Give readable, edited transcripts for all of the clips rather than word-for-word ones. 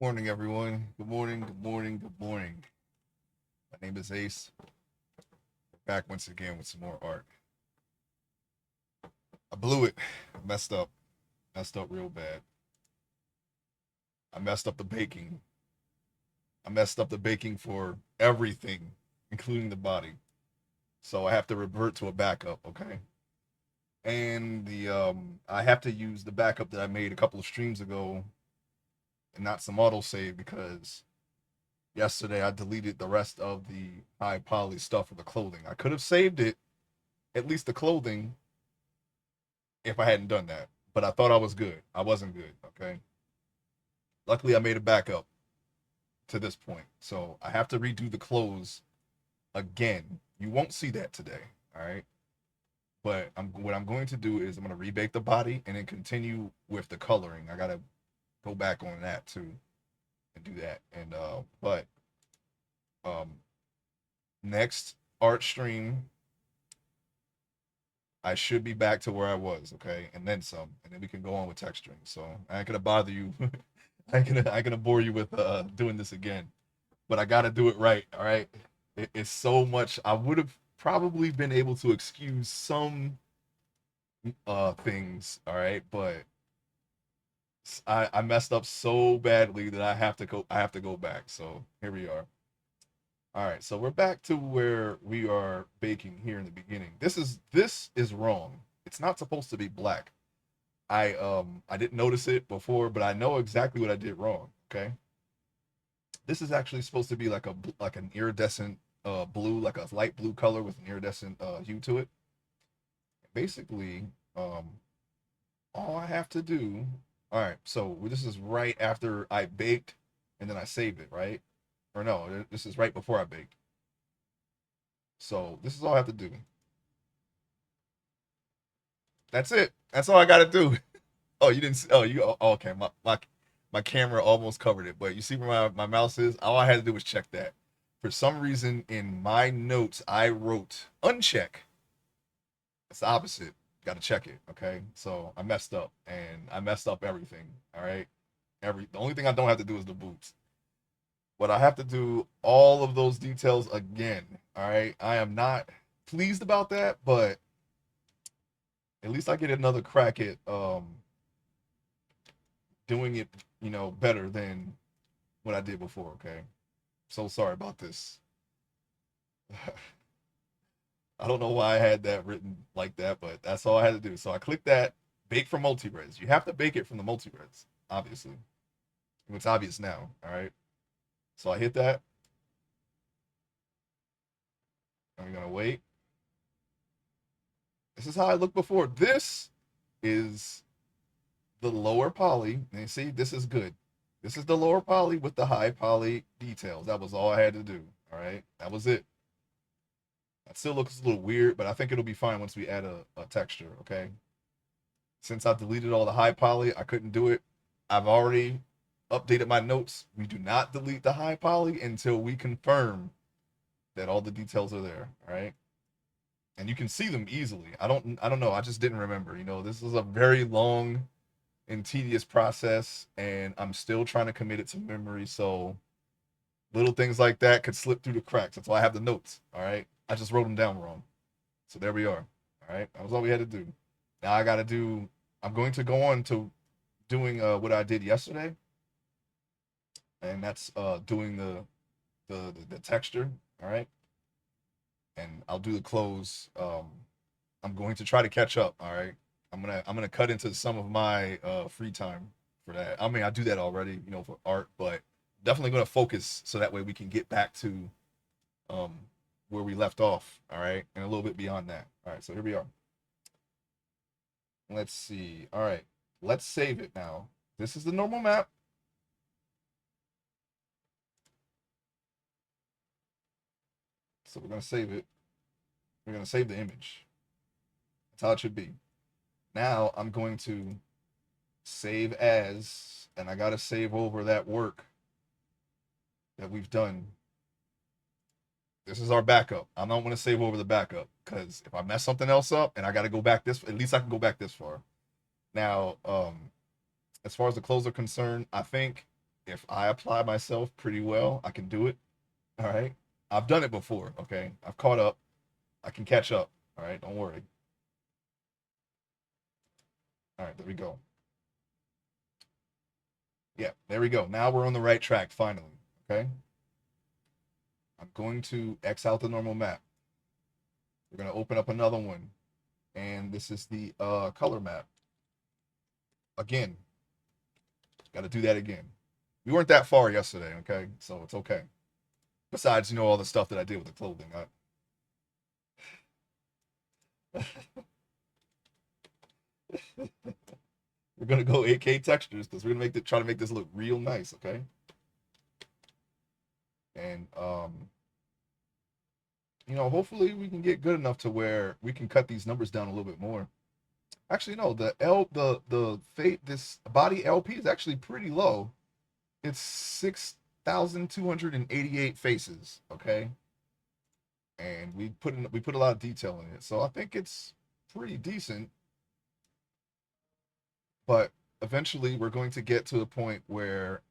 Morning, everyone. Good morning, good morning, good morning. My name is Ace. Back once again with some more art. I blew it. I messed up. Messed up real bad. I messed up the baking. I messed up the baking for everything, including the body. So I have to revert to a backup, okay? And the I have to use the backup that I made a couple of streams ago and not some autosave because yesterday I deleted the rest of the high poly stuff for the clothing. I could have saved it, at least the clothing, if I hadn't done that. But I thought I was good. I wasn't good. Okay. Luckily, I made a backup to this point. So I have to redo the clothes again. You won't see that today. All right. But what I'm going to do is I'm going to rebake the body and then continue with the coloring. I got to go back on that too and do that. And, but, um, next art stream, I should be back to where I was. Okay. And then some. And then we can go on with texturing. So I ain't going to bother you I gonna bore you with doing this again, but I gotta do it right. All right, it's so much. I would have probably been able to excuse some things. All right, but I messed up so badly that I have to go. I have to go back. So here we are. All right, so we're back to where we are baking here in the beginning. This is wrong. It's not supposed to be black. I didn't notice it before, but I know exactly what I did wrong. Okay, this is actually supposed to be like an iridescent blue, like a light blue color with an iridescent hue to it. Basically, um, all I have to do. All right, so this is right after I baked, and then I saved it, right? Or no, this is right before I baked. So this is all I have to do. That's it. That's all I got to do. Oh, you didn't. Oh, you. Oh, okay. My camera almost covered it, but you see where my mouse is. All I had to do was check that. For some reason, in my notes, I wrote uncheck. It's the opposite. Got to check it. Okay. So I messed up, and I messed up everything. All right. The only thing I don't have to do is the boots, but I have to do all of those details again. All right. I am not pleased about that, but at least I get another crack at doing it, better than what I did before. Okay. So sorry about this. I don't know why I had that written like that, but that's all I had to do. So I clicked that, bake from multi-reds. You have to bake it from the multi-reds, obviously. It's obvious now. All right. So I hit that. I'm gonna wait. This is how I looked before. This is the lower poly. And you see, this is good. This is the lower poly with the high poly details. That was all I had to do. All right. That was it. That still looks a little weird, but I think it'll be fine once we add a texture. Okay. Since I deleted all the high poly, I couldn't do it. I've already updated my notes. We do not delete the high poly until we confirm that all the details are there. All right. And you can see them easily. I don't know. I just didn't remember. This is a very long and tedious process, and I'm still trying to commit it to memory. So little things like that could slip through the cracks. That's why I have the notes. All right. I just wrote them down wrong. So there we are. All right. That was all we had to do. Now I got to do, I'm going to go on to doing what I did yesterday, and that's doing the texture. All right. And I'll do the clothes. I'm going to try to catch up. All right. I'm gonna cut into some of my free time for that. I mean, I do that already, for art, but definitely gonna focus so that way we can get back to um where we left off. All right, and a little bit beyond that. All right, so here we are. Let's see. All right, let's save it now. This is the normal map. So we're gonna save it. We're gonna save the image. That's how it should be. Now I'm going to save as, and I gotta save over that work that we've done. This is our backup. I don't want to save over the backup because if I mess something else up and I got to go back this, at least I can go back this far. Now, as far as the clothes are concerned, I think if I apply myself pretty well, I can do it. All right. I've done it before. Okay. I've caught up. I can catch up. All right. Don't worry. All right. There we go. Yeah. There we go. Now we're on the right track finally. Okay. I'm going to X out the normal map. We're going to open up another one. And this is the color map. Again, got to do that again. We weren't that far yesterday. Okay. So it's okay. Besides, all the stuff that I did with the clothing. We're gonna go 8K textures because we're gonna try to make this look real nice, okay? And hopefully we can get good enough to where we can cut these numbers down a little bit more. Actually, no, this body LP is actually pretty low. It's 6,288 faces, okay? And we put a lot of detail in it, so I think it's pretty decent. But eventually, we're going to get to a point where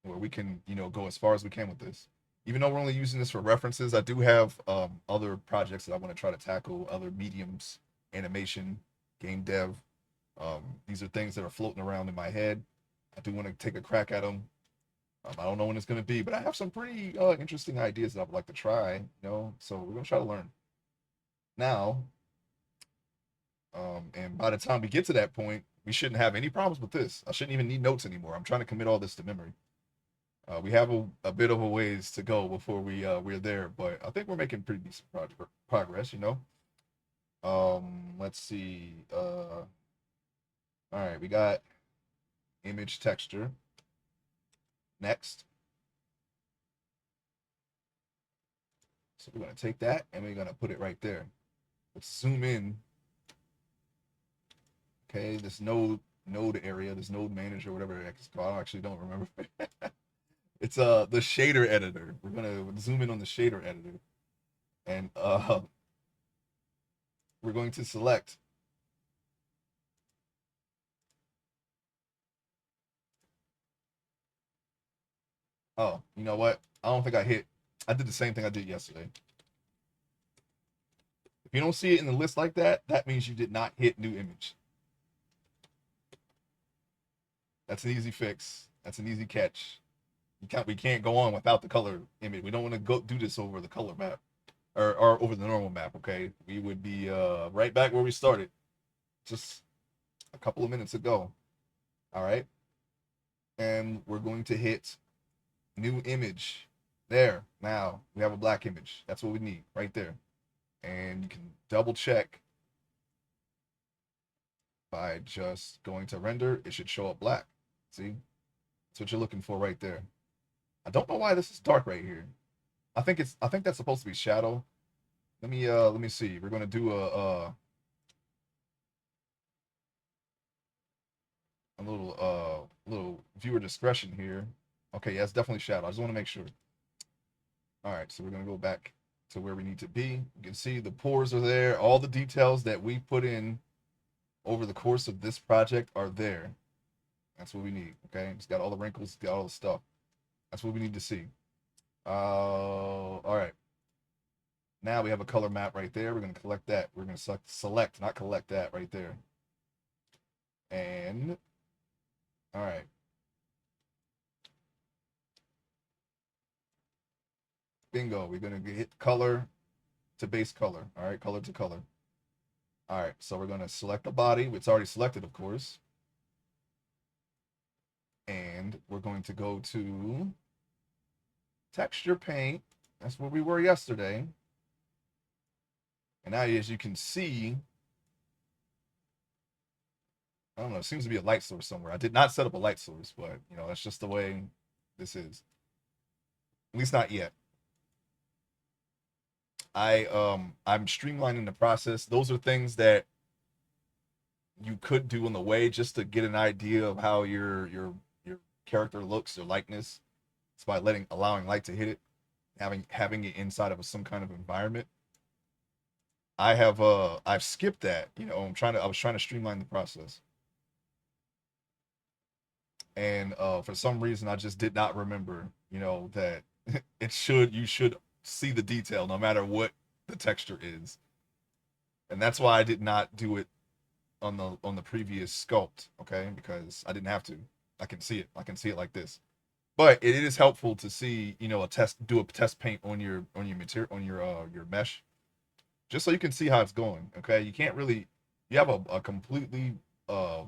we can, go as far as we can with this. Even though we're only using this for references, I do have other projects that I want to try to tackle, other mediums, animation, game dev. These are things that are floating around in my head. I do want to take a crack at them. I don't know when it's going to be, but I have some pretty interesting ideas that I would like to try, so we're going to try to learn. Now, and by the time we get to that point, we shouldn't have any problems with this. I shouldn't even need notes anymore. I'm trying to commit all this to memory. We have a bit of a ways to go before we're there, but I think we're making pretty decent progress. Let's see. All right, we got image texture. Next. So we're gonna take that and we're gonna put it right there. Let's zoom in. Okay, this node area, this node manager, whatever it's called. I actually don't remember. It's the shader editor. We're gonna zoom in on the shader editor, and we're going to select. Oh, you know what? I don't think I hit. I did the same thing I did yesterday. If you don't see it in the list like that, that means you did not hit new image. That's an easy fix. That's an easy catch. We can't go on without the color image. We don't want to go do this over the color map or over the normal map. Okay, we would be right back where we started, just a couple of minutes ago. All right, and we're going to hit new image. There. Now we have a black image. That's what we need right there. And you can double check by just going to render. It should show up black. See? That's what you're looking for right there. I don't know why this is dark right here. I think that's supposed to be shadow. Let me see. We're gonna do a little viewer discretion here. Okay, yeah, it's definitely shadow. I just want to make sure. All right, so we're gonna go back to where we need to be. You can see the pores are there. All the details that we put in over the course of this project are there. That's what we need. Okay, it's got all the wrinkles, it's got all the stuff. That's what we need to see. All right. Now we have a color map right there. We're going to collect that. We're going to select, not collect that right there. And, all right. Bingo. We're going to hit color to base color. All right, color to color. All right, so we're going to select the body. It's already selected, of course. And we're going to go to texture paint. That's where we were yesterday. And now, as you can see, I don't know, it seems to be a light source somewhere. I did not set up a light source, but, that's just the way this is. At least not yet. I'm streamlining the process. Those are things that you could do on the way just to get an idea of how your character looks, your likeness. It's by allowing light to hit it, having it inside of some kind of environment. I've skipped that. I was trying to streamline the process. And for some reason, I just did not remember, that you should see the detail no matter what the texture is, and that's why I did not do it on the previous sculpt, okay? Because I didn't have to. I can see it. I can see it like this. But it is helpful to see, do a test paint on your material on your mesh, just so you can see how it's going. Okay, you can't really you have a completely uh,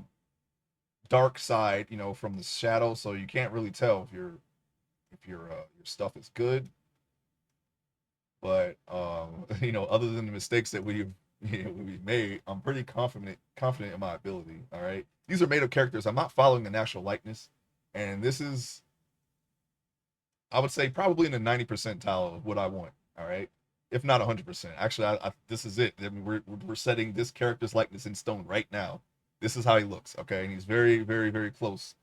dark side, from the shadow, so you can't really tell if your stuff is good. But other than the mistakes that we've made, I'm pretty confident in my ability. All right, these are made up characters. I'm not following the natural likeness, and this is, I would say, probably in the 90 percentile of what I want. All right, if not 100%. Actually, this is it. I mean, we're setting this character's likeness in stone right now. This is how he looks. Okay, and he's very, very, very close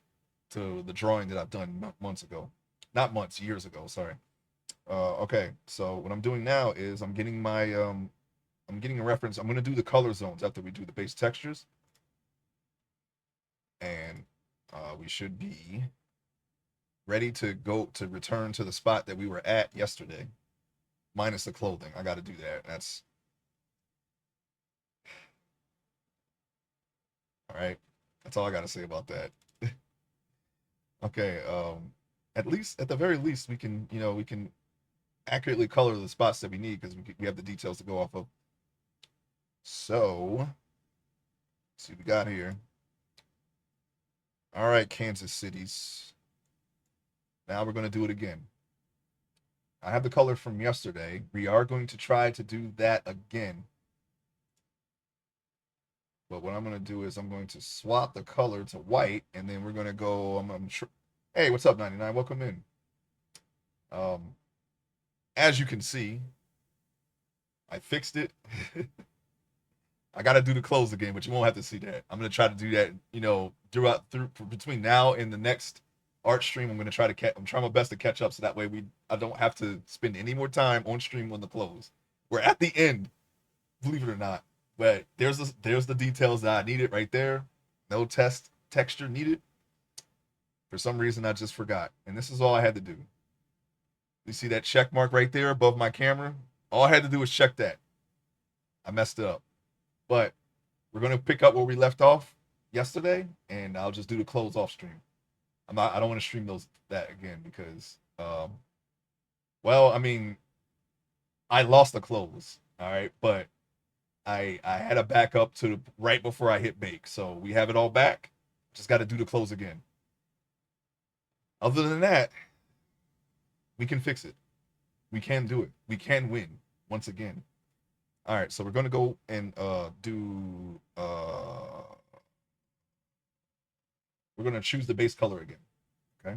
to the drawing that I've done months ago, not months, years ago. Sorry. Okay, so what I'm doing now is I'm getting a reference. I'm gonna do the color zones after we do the base textures, and we should be ready to go to return to the spot that we were at yesterday, minus the clothing. I got to do that. That's all right. That's all I got to say about that. Okay. At the very least, we can accurately color the spots that we need because we have the details to go off of. So, let's see what we got here. All right, Kansas cities. Now we're going to do it again. I have the color from yesterday. We are going to try to do that again. But what I'm going to do is I'm going to swap the color to white, and then we're going to go. Hey, what's up, 99? Welcome in. Um, as you can see, I fixed it. I got to do the clothes again, but you won't have to see that. I'm going to try to do that, through between now and the next art stream. I'm going to try to I'm trying my best to catch up, so that way I don't have to spend any more time on stream on the clothes. We're at the end, believe it or not. But there's the details that I needed right there. No texture needed. For some reason, I just forgot, and this is all I had to do. You see that check mark right there above my camera? All I had to do was check that. I messed it up, but we're gonna pick up where we left off yesterday, and I'll just do the close off stream. I don't want to stream that again because, well, I mean, I lost the clothes. All right, but I had a backup to right before I hit bake, so we have it all back. Just got to do the close again. Other than that, we can fix it. We can do it. We can win once again. All right, so we're gonna go and do. We're gonna choose the base color again. Okay.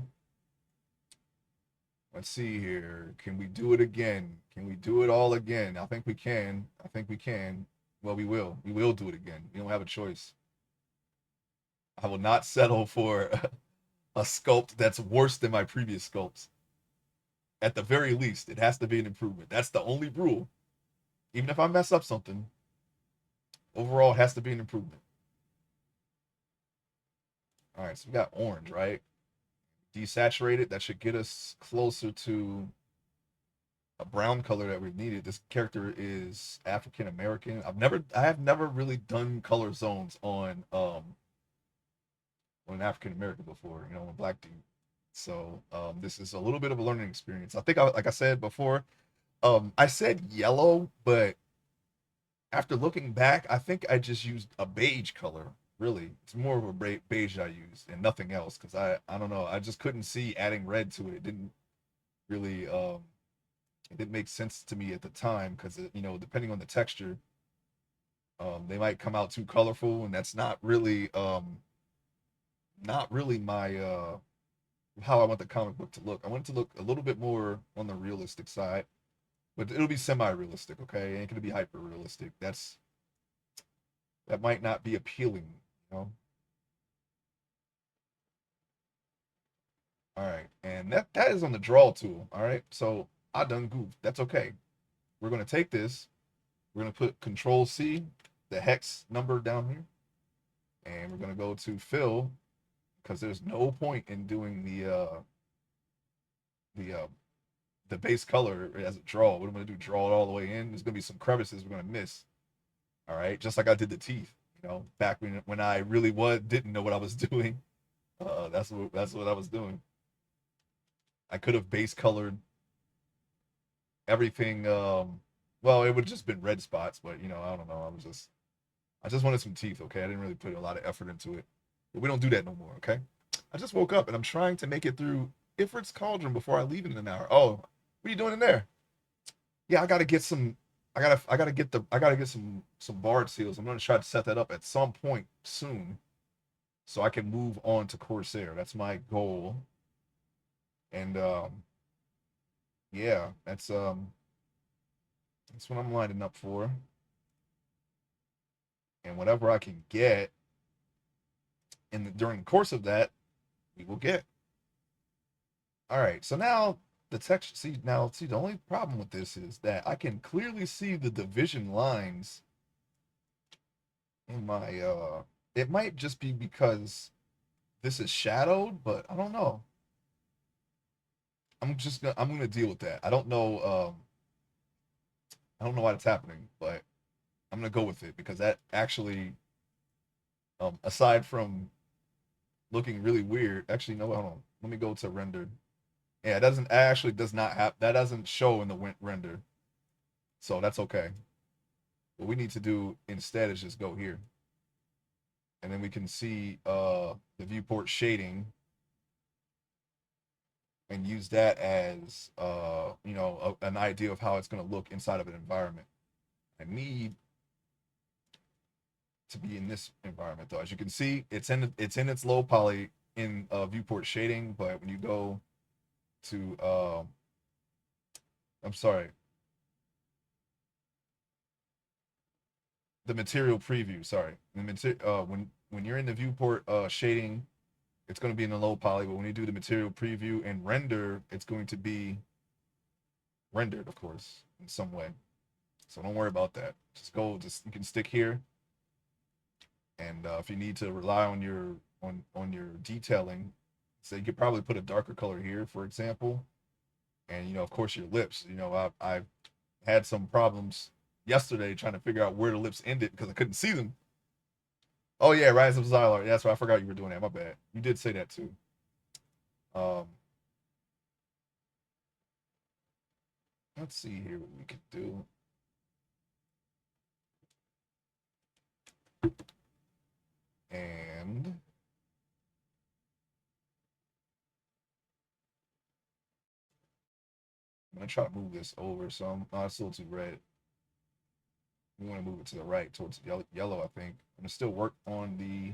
Let's see here. Can we do it again? Can we do it all again? I think we can. I think we can. Well, we will. We will do it again. We don't have a choice. I will not settle for a sculpt that's worse than my previous sculpts. At the very least, it has to be an improvement. That's the only rule. Even if I mess up something, overall, it has to be an improvement. All right, so we got orange, right? Desaturated. That should get us closer to a brown color that we needed. This character is African American. I have never really done color zones on an African American before, on a black dude. So this is a little bit of a learning experience. I think, like I said before, I said yellow, but after looking back, I think I just used a beige color. Really, it's more of a beige I used and nothing else because I don't know. I just couldn't see adding red to it. It didn't really it didn't make sense to me at the time because depending on the texture, they might come out too colorful, and that's not really my how I want the comic book to look. I want it to look a little bit more on the realistic side, but it'll be semi-realistic. Okay, it ain't gonna be hyper-realistic. That might not be appealing, you know. All right, and that is on the draw tool. All right, so I done goofed. That's okay. We're gonna take this. We're gonna put Control C, the hex number down here, and we're gonna go to fill, because there's no point in doing the uh the base color as a draw. What I'm gonna do, draw it all the way in. There's gonna be some crevices we're gonna miss. All right, just like I did the teeth. You know, back when I really didn't know what I was doing. That's what I was doing. I could have base colored everything. Well, it would have just been red spots, but you know, I don't know. I just wanted some teeth. Okay, I didn't really put a lot of effort into it. But we don't do that no more. Okay, I just woke up and I'm trying to make it through Ifrit's Cauldron before I leave in an hour. Oh, what are you doing in there? Yeah, I gotta get some. I gotta get some bard seals. I'm gonna try to set that up at some point soon, so I can move on to Corsair. That's my goal. And yeah, that's what I'm lining up for. And whatever I can get during the course of that, we will get. All right. So now the text. See, the only problem with this is that I can clearly see the division lines in my. It might just be because this is shadowed, but I don't know. I'm gonna deal with that. I don't know. I don't know why it's happening, but I'm gonna go with it because that actually, aside from looking really weird, actually no, hold on. Let me go to rendered. Yeah, it doesn't actually does not have that doesn't show in the render, so that's okay. What we need to do instead is just go here, and then we can see the viewport shading and use that as an idea of how it's going to look inside of an environment. I need to be in this environment though. As you can see, it's in its low poly in viewport shading, but when you go to I'm sorry, the material preview. Sorry, when you're in the viewport shading, it's going to be in the low poly, but when you do the material preview and render, it's going to be rendered, of course, in some way. So don't worry about that. Just you can stick here, and if you need to rely on your detailing, so you could probably put a darker color here, for example, and of course your lips. I've had some problems yesterday trying to figure out where the lips ended because I couldn't see them. Oh yeah, Rise of Xylar. Yeah, that's right. I forgot you were doing that. My bad. You did say that too. Um, let's see here what we could do. And I'm gonna try to move this over some. Oh, it's still too red. We want to move it to the right towards yellow, I think. I'm gonna still work on the.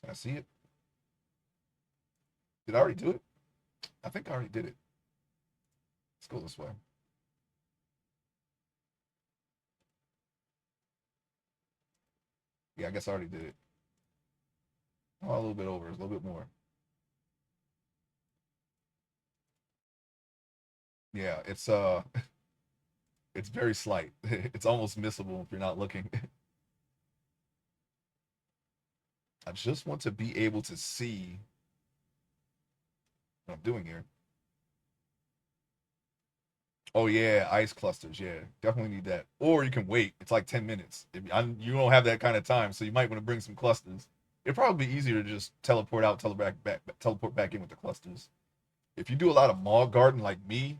Can I see it? Did I already do it? I think I already did it. Let's go this way. Yeah, I guess I already did it. Oh, a little bit over. It's a little bit more. Yeah, it's very slight. It's almost missable if you're not looking. I just want to be able to see what I'm doing here. Oh yeah, ice clusters. Yeah, definitely need that. Or you can wait. It's like 10 minutes. You don't have that kind of time, so you might want to bring some clusters. It'd probably be easier to just teleport out, teleport back in with the clusters. If you do a lot of mall garden like me,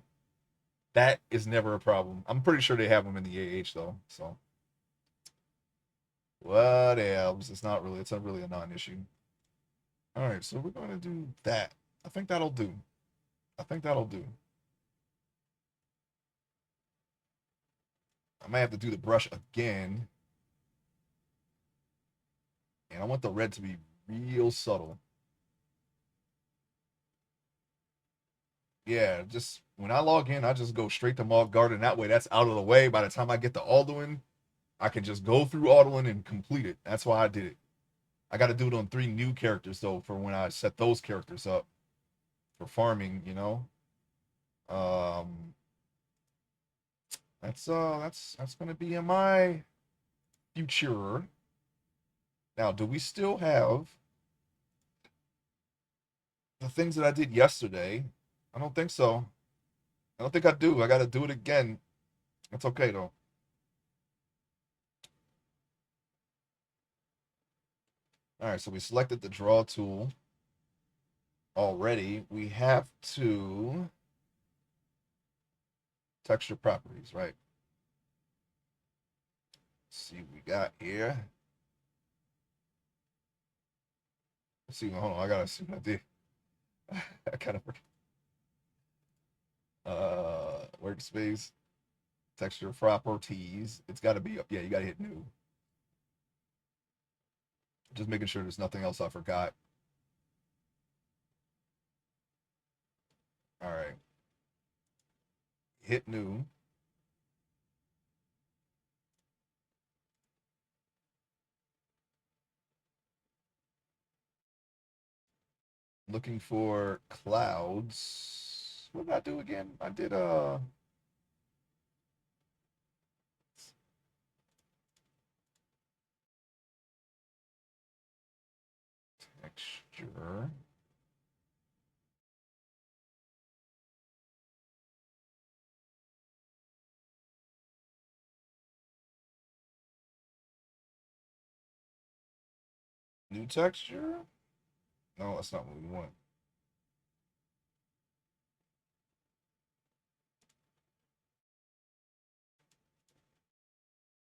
that is never a problem. I'm pretty sure they have them in the AH though. So what else? It's not really a non-issue. All right, so we're gonna do that. I think that'll do. I think that'll do. I might have to do the brush again, and I want the red to be real subtle. Yeah, just when I log in, I just go straight to Mall Garden. That way, that's out of the way. By the time I get to Alduin, I can just go through Alduin and complete it. That's why I did it. I got to do it on 3 new characters though for when I set those characters up for farming. Um, that's gonna be in my future. Now, do we still have the things that I did yesterday? I don't think so. I don't think I do. I got to do it again. That's okay though. All right, so we selected the draw tool already. We have to texture properties, right? Let's see what we got here. Let's see. Hold on, I gotta see what I did. I kind of workspace texture properties. It's got to be up. Yeah, you got to hit new. Just making sure there's nothing else I forgot. All right, hit new. Looking for clouds. What did I do again? I did texture. New texture? No, that's not what we want.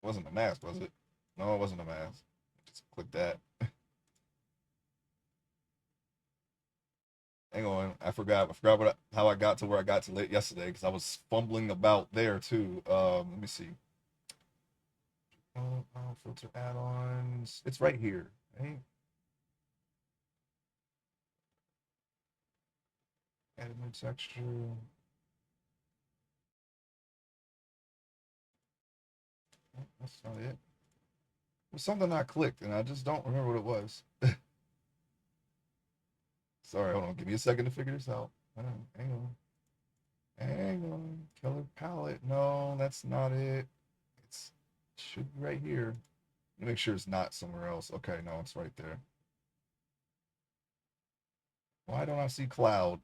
It wasn't a mask, was it? No, it wasn't a mask. Just click that. Hang on, I forgot. How I got to where I got to late yesterday because I was fumbling about there too. Let me see. Filter add-ons. It's right here. Right? Add a new texture. That's not it. It was something I clicked and I just don't remember what it was. Sorry, hold on. Give me a second to figure this out. Hang on. Hang on. Color palette. No, that's not it. It's it should be right here. Make sure it's not somewhere else. Okay, no, it's right there. Why don't I see cloud?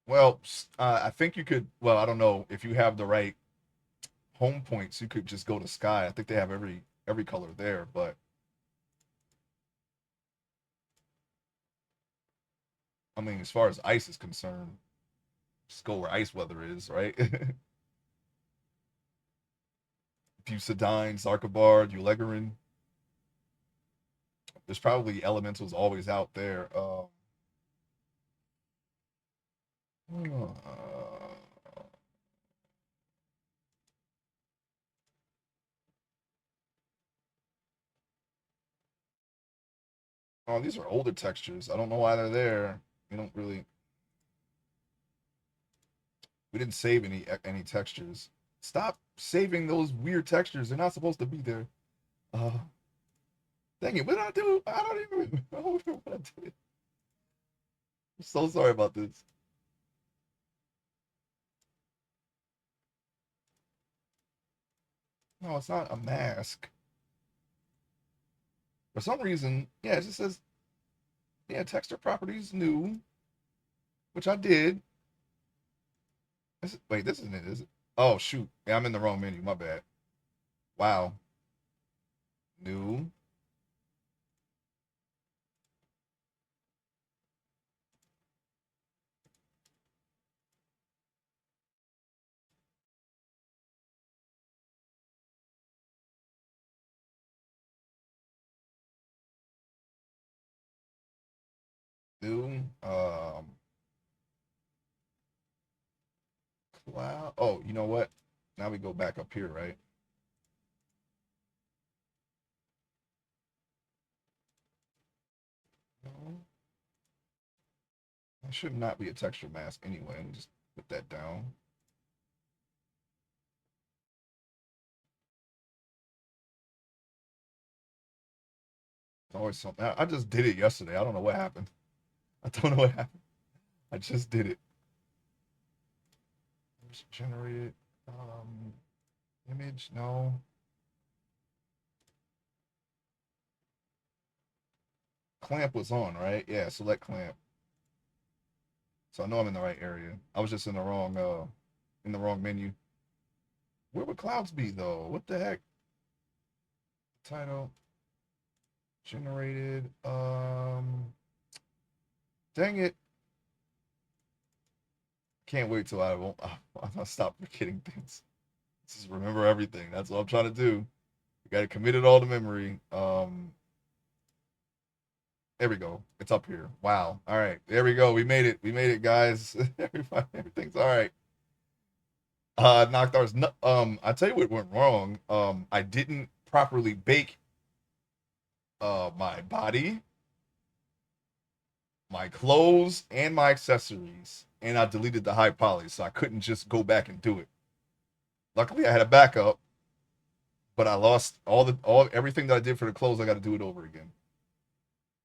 Well, I think you could. Well, I don't know if you have the right home points. You could just go to sky. I think they have every color there. But I mean, as far as ice is concerned, just go where ice weather is, right? Bucidine, Zarkabard, Ulegarin. There's probably elementals always out there. Oh, these are older textures. I don't know why they're there. We don't really. We didn't save any textures. Stop saving those weird textures. They're not supposed to be there. Uh, Dang it! What did I do? I don't even remember what I did. I'm so sorry about this. No, it's not a mask. For some reason, yeah, it just says yeah, texture properties new, which I did. Wait, this isn't it, is it? Oh shoot, yeah, I'm in the wrong menu. My bad. Wow, new, new. Cloud. Oh, you know what? Now we go back up here, right? No, that should not be a texture mask anyway. Let me just put that down. It's always something. I just did it yesterday. I don't know what happened. I don't know what happened. I just did it. Just generated. Um, image, no. Clamp was on, right? Yeah, select clamp. So I know I'm in the right area. I was just in the wrong menu. Where would clouds be though? What the heck? Title generated. Dang it. Can't wait till I won't I'll stop forgetting things. Just remember everything. That's what I'm trying to do. You gotta commit it all to memory. There we go. It's up here. Wow. All right. There we go. We made it. We made it, guys. Everything's all right. Knocked ours. I tell you what went wrong. I didn't properly bake my body, my clothes, and my accessories, and I deleted the high poly, so I couldn't just go back and do it. Luckily, I had a backup, but I lost all everything that I did for the clothes. I got to do it over again.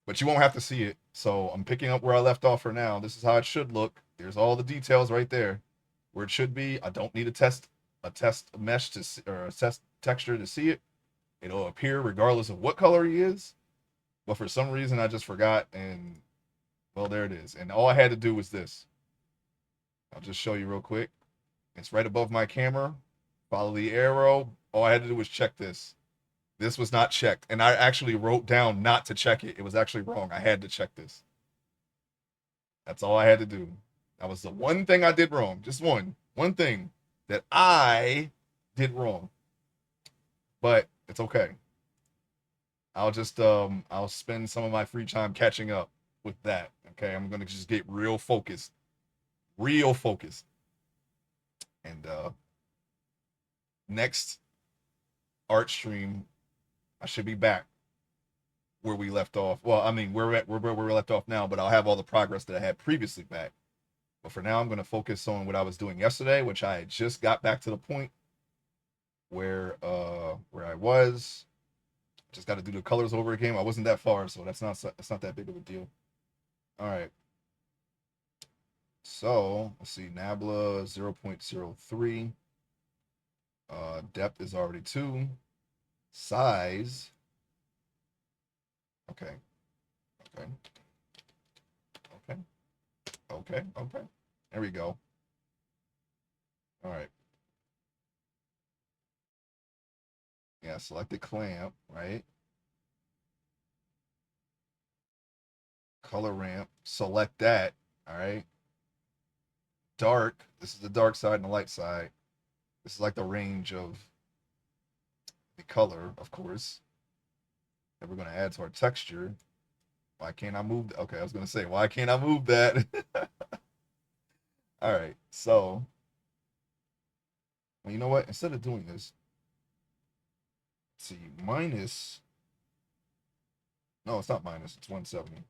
But you won't have to see it. So I'm picking up where I left off for now. This is how it should look. There's all the details right there where it should be. I don't need a test mesh to see, or a test texture to see it. It'll appear regardless of what color he is. But for some reason I just forgot, and well, there it is. And all I had to do was this. I'll just show you real quick. It's right above my camera. Follow the arrow. All I had to do was check this. This was not checked. And I actually wrote down not to check it. It was actually wrong. I had to check this. That's all I had to do. That was the one thing I did wrong. Just one. One thing that I did wrong. But it's okay. I'll spend some of my free time catching up with that. Okay. I'm gonna just get real focused. Real focused. And next art stream, I should be back where we left off. Well, I mean, we're at where we left off now, but I'll have all the progress that I had previously back. But for now, I'm going to focus on what I was doing yesterday, which I had just got back to the point where I was. Just got to do the colors over again. I wasn't that far, so that's not that big of a deal. All right. So let's see, Nabla 0.03. Depth is already 2. Size. Okay. Okay. Okay. Okay. Okay. There we go. All right. Yeah, select the clamp, right? Color ramp. Select that. All right. Dark. This is the dark side and the light side. This is like the range of the color, of course, that we're going to add to our texture. Why can't I move? Okay, I was going to say, why can't I move that? All right, so, well, you know what? Instead of doing this, let's see, minus, no, it's not minus, it's 170.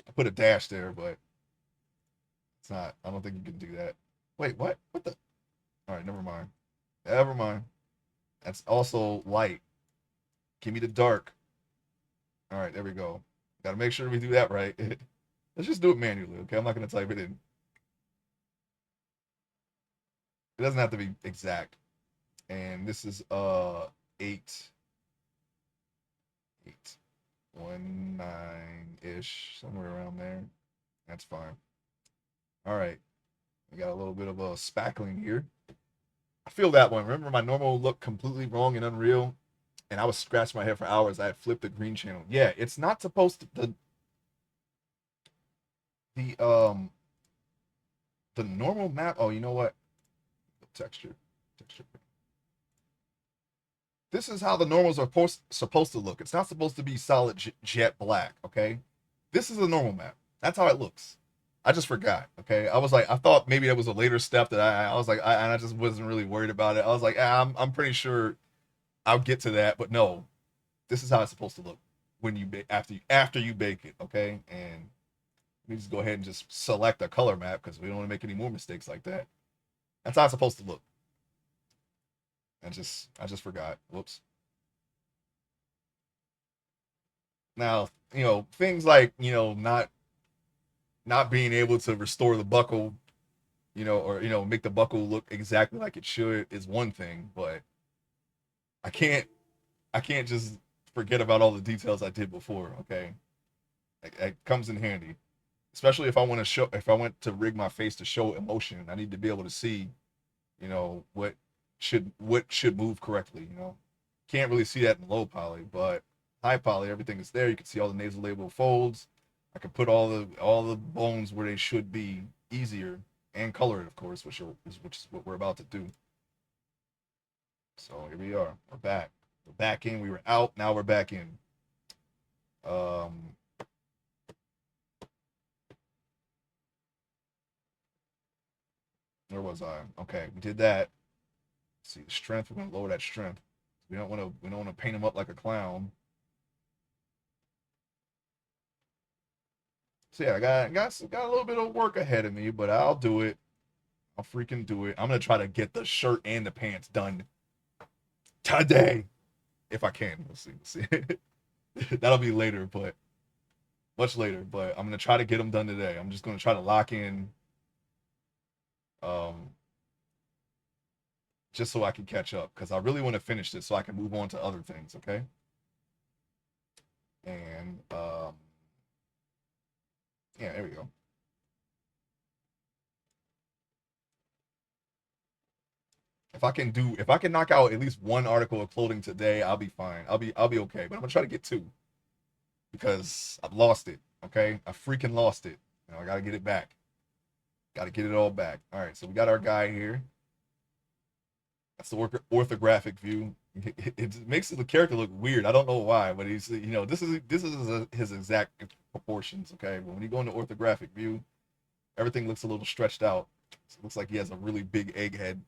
I put a dash there, but it's not, I don't think you can do that. Wait, what? What the? All right, never mind. Never mind. That's also light. Give me the dark. All right, there we go. Got to make sure we do that right. Let's just do it manually, okay? I'm not going to type it in. It doesn't have to be exact. And this is 8 8 1 9-ish, somewhere around there. That's fine. All right. We got a little bit of a spackling here. I feel that one. Remember my normal look completely wrong and Unreal? And I was scratching my head for hours. I had flipped the green channel. Yeah, it's not supposed to the normal map. Oh, you know what? Texture. Texture. This is how the normals are supposed to look. It's not supposed to be solid jet black, okay? This is a normal map. That's how it looks. I just forgot, okay? I was like, I thought maybe that was a later step that I was like, I just wasn't really worried about it. I was like, I'm pretty sure I'll get to that, but no, this is how it's supposed to look when you after you bake it, okay? And we just go ahead and just select a color map because we don't want to make any more mistakes like that. That's how it's supposed to look. I just forgot. Whoops. Now, things like, not being able to restore the buckle or make the buckle look exactly like it should is one thing, but I can't I can't just forget about all the details I did before. Okay, it comes in handy, especially if I want to rig my face to show emotion. I need to be able to see, what should move correctly. Can't really see that in low poly, but high poly, everything is there. You can see all the nasal labial folds. I can put all the bones where they should be easier and color it, of course, which is what we're about to do. So here we are. We're back. We're back in. We were out. Now we're back in. Um, where was I? Okay, we did that. Let's see the strength. We're gonna lower that strength. We don't want to paint him up like a clown. So yeah, I got a little bit of work ahead of me, but I'll do it. I'll freaking do it. I'm gonna try to get the shirt and the pants done today if I can. We'll see. We'll see. That'll be later, but much later. But I'm gonna try to get them done today. I'm just gonna try to lock in, um, just so I can catch up because I really want to finish this so I can move on to other things. Okay. And yeah, there we go. If I can knock out at least one article of clothing today, I'll be fine. I'll be okay. But I'm gonna try to get two because I've lost it. Okay, I freaking lost it. I gotta get it back. Gotta get it all back. All right, so we got our guy here. That's the orthographic view. It makes the character look weird. I don't know why, but this is his exact proportions. Okay, but when you go into orthographic view, everything looks a little stretched out. It looks like he has a really big egg head.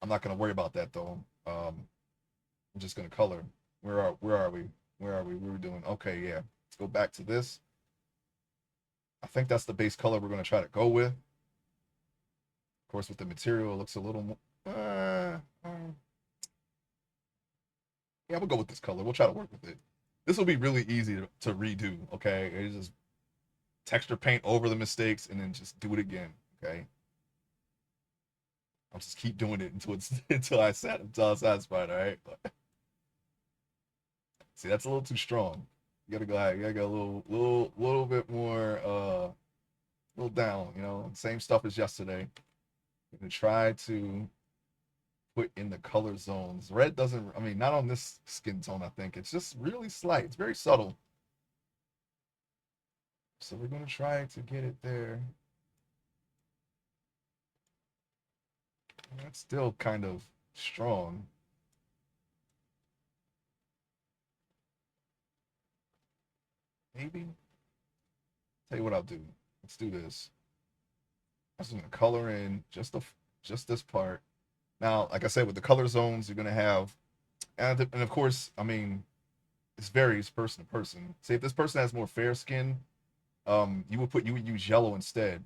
I'm not gonna worry about that though. I'm just gonna color. Where are we? Where are we? What are we doing? Okay, yeah. Let's go back to this. I think that's the base color we're gonna try to go with. Of course, with the material, it looks a little more. Yeah, we'll go with this color. We'll try to work with it. This will be really easy to redo. Okay, it's just texture paint over the mistakes and then just do it again. Okay, I'll just keep doing it until it's until I'm satisfied. All right. But, see, that's a little too strong. You gotta go a little bit more, little down. Same stuff as yesterday. I'm gonna try to put in the color zones. Red doesn't. I mean, not on this skin tone. I think it's just really slight. It's very subtle. So we're gonna try to get it there. That's still kind of strong. Maybe. Tell you what I'll do. Let's do this. I'm just gonna color in just this part. Now, like I said, with the color zones, you're gonna have, and of course, I mean, this varies person to person. Say if this person has more fair skin, you would use yellow instead.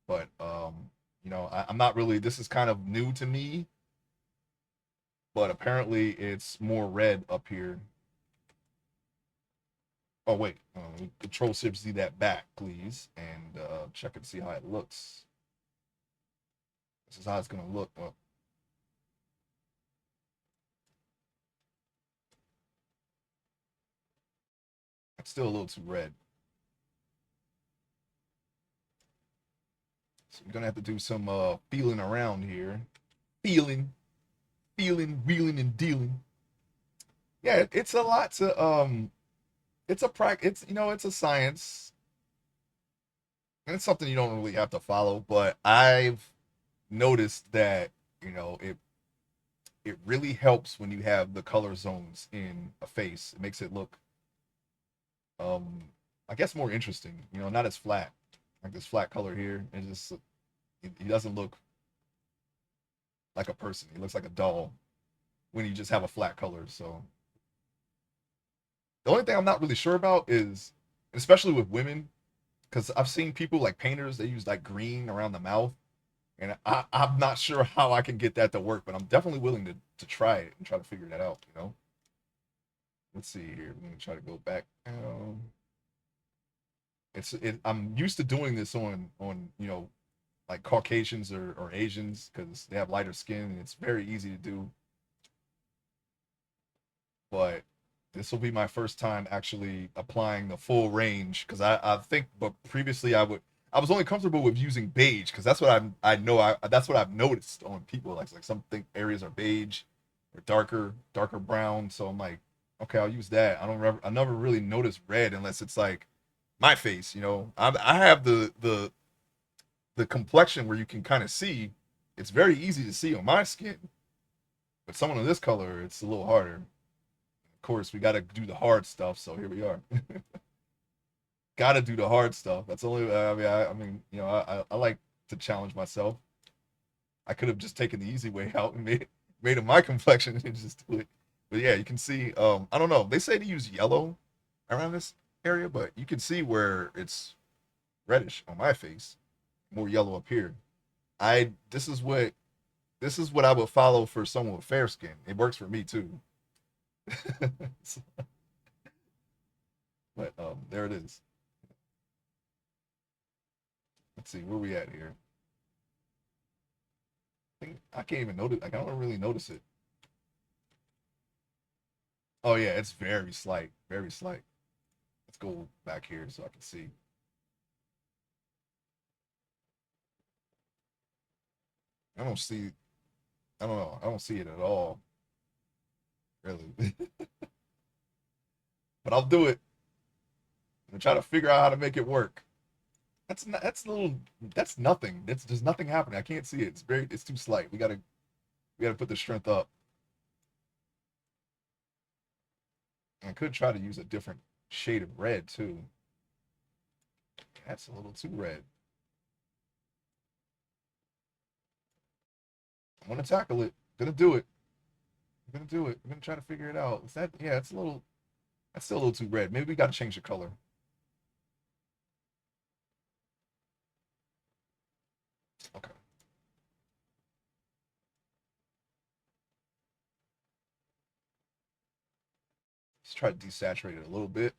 But I'm not really. This is kind of new to me, but apparently it's more red up here. Oh wait, Control Shift Z that back, please, and check and see how it looks. This is how it's gonna look. Well, it's still a little too red, so we're gonna have to do some feeling around here. Feeling, wheeling, and dealing. Yeah, it's a lot to It's a practice. It's a science, and it's something you don't really have to follow. But I've noticed that it really helps when you have the color zones in a face. It makes it look, um, I guess, more interesting. Not as flat, like this flat color here. He doesn't look like a person. He looks like a doll when you just have a flat color. So the only thing I'm not really sure about is, especially with women, because I've seen people like painters, they use like green around the mouth, and I'm not sure how I can get that to work, but I'm definitely willing to try it and try to figure that out. Let's see here. We're gonna try to go back. I'm used to doing this on like Caucasians or Asians because they have lighter skin and it's very easy to do. But this will be my first time actually applying the full range because I think but previously I was only comfortable with using beige because that's what I know that's what I've noticed on people like some think areas are beige or darker brown, so I'm like, okay, I'll use that. I never really noticed red unless it's like my face, I have the complexion where you can kind of see. It's very easy to see on my skin, but someone of this color it's a little harder. Of course, we got to do the hard stuff. So here we are. Got to do the hard stuff. That's only. I mean, I like to challenge myself. I could have just taken the easy way out and made it my complexion and just do it. But yeah, you can see. I don't know. They say to use yellow around this area, but you can see where it's reddish on my face, more yellow up here. I this is what I would follow for someone with fair skin. It works for me too. But there it is. Let's see where we at here. I can't even notice. Like, I don't really notice it. Oh yeah, it's very slight, very slight. Let's go back here so I can see. I don't see. I don't know. I don't see it at all, really. But I'll do it and try to figure out how to make it work. That's not. That's a little. That's nothing. It's just nothing happening. I can't see it. It's very. It's too slight. We gotta put the strength up. And I could try to use a different shade of red too. That's a little too red. I'm gonna tackle it. Gonna do it. I'm gonna do it. I'm gonna try to figure it out. Is that yeah? It's a little. That's still a little too red. Maybe we gotta change the color. Okay. Let's try to desaturate it a little bit.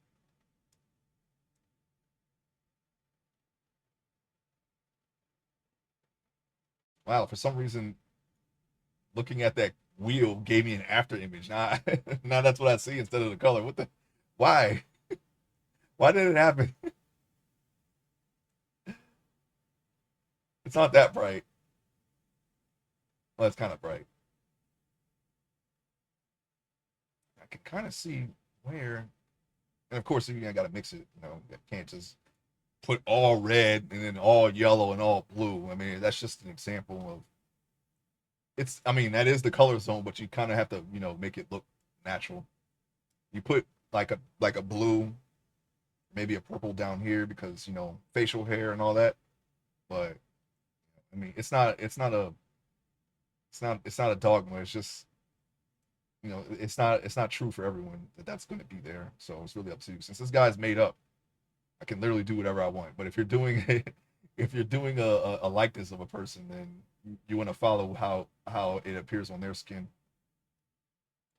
Wow, for some reason, looking at that wheel gave me an after image. Now, now that's what I see instead of the color. What the? Why? Why did it happen? It's not that bright. Well, it's kind of bright. I can kind of see where. And of course, I got to mix it. I can't just put all red and then all yellow and all blue. I mean, that's just an example of it's. I mean, that is the color zone, but you kind of have to, make it look natural. You put like a blue, maybe a purple down here because facial hair and all that. But I mean, it's not a dogma. It's just it's not true for everyone that's going to be there. So it's really up to you. Since this guy's made up, I can literally do whatever I want. But if you're doing if you're doing a likeness of a person, then you want to follow how it appears on their skin.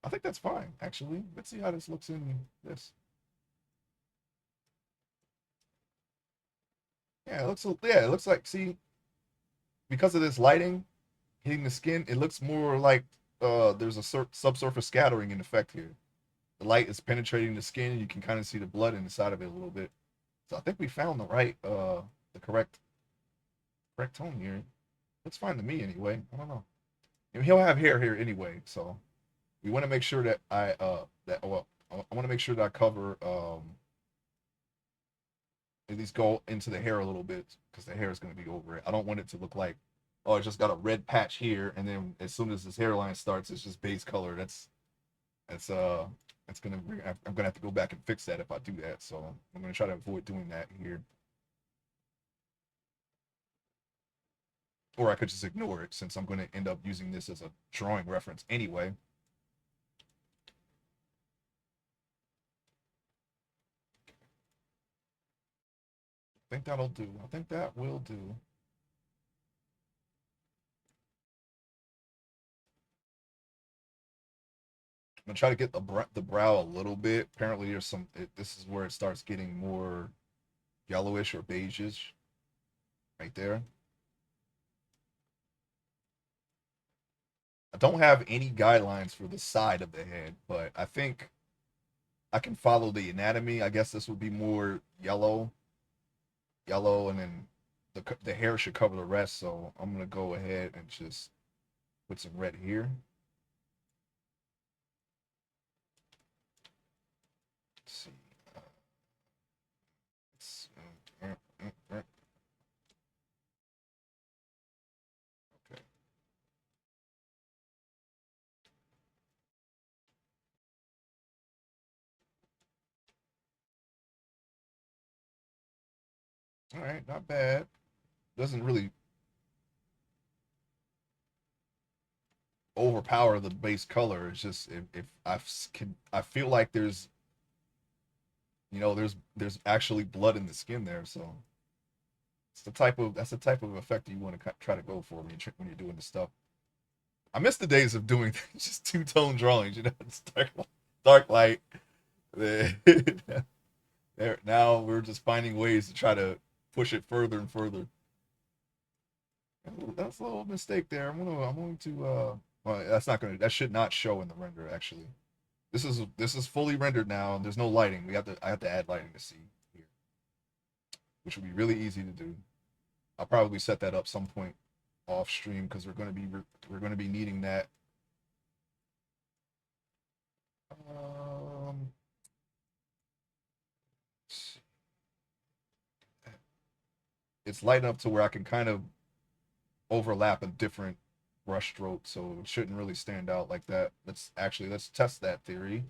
I think that's fine, actually. Let's see how this looks in this. Yeah, it looks like see because of this lighting hitting the skin, it looks more like there's a subsurface scattering in effect here. The light is penetrating the skin, you can kind of see the blood inside of it a little bit. So I think we found the correct tone here. Looks fine to me anyway. I don't know. He'll have hair here anyway, so we want to make sure that I want to make sure that I cover at least go into the hair a little bit because the hair is going to be over it. I don't want it to look like oh, it's just got a red patch here, and then as soon as this hairline starts, it's just base color. That's that's gonna I'm gonna have to go back and fix that if I do that. So I'm gonna try to avoid doing that here, or I could just ignore it since I'm gonna end up using this as a drawing reference anyway. I think that'll do. I think that will do. I'm gonna try to get the brow a little bit. Apparently, there's some. This is where it starts getting more. yellowish or beigeish right there. I don't have any guidelines for the side of the head, but I think I can follow the anatomy. I guess this would be more yellow, yellow, and then the hair should cover the rest. So I'm gonna go ahead and just put some red here. Let's see. Let's, okay. All right, not bad. Doesn't really overpower the base color. It's just if I feel like there's actually blood in the skin there, so that's the type of effect you want to try to go for when you're doing the stuff. I miss the days of doing just two tone drawings. It's dark light. There now we're just finding ways to try to push it further and further. That's a little mistake there. I'm going to well, that should not show in the render actually. This is fully rendered now. There's no lighting. I have to add lighting to see here, which will be really easy to do. I'll probably set that up some point off stream because we're going to be needing that. Um, it's light enough to where I can kind of overlap a different brush stroke, so it shouldn't really stand out like that. Let's test that theory.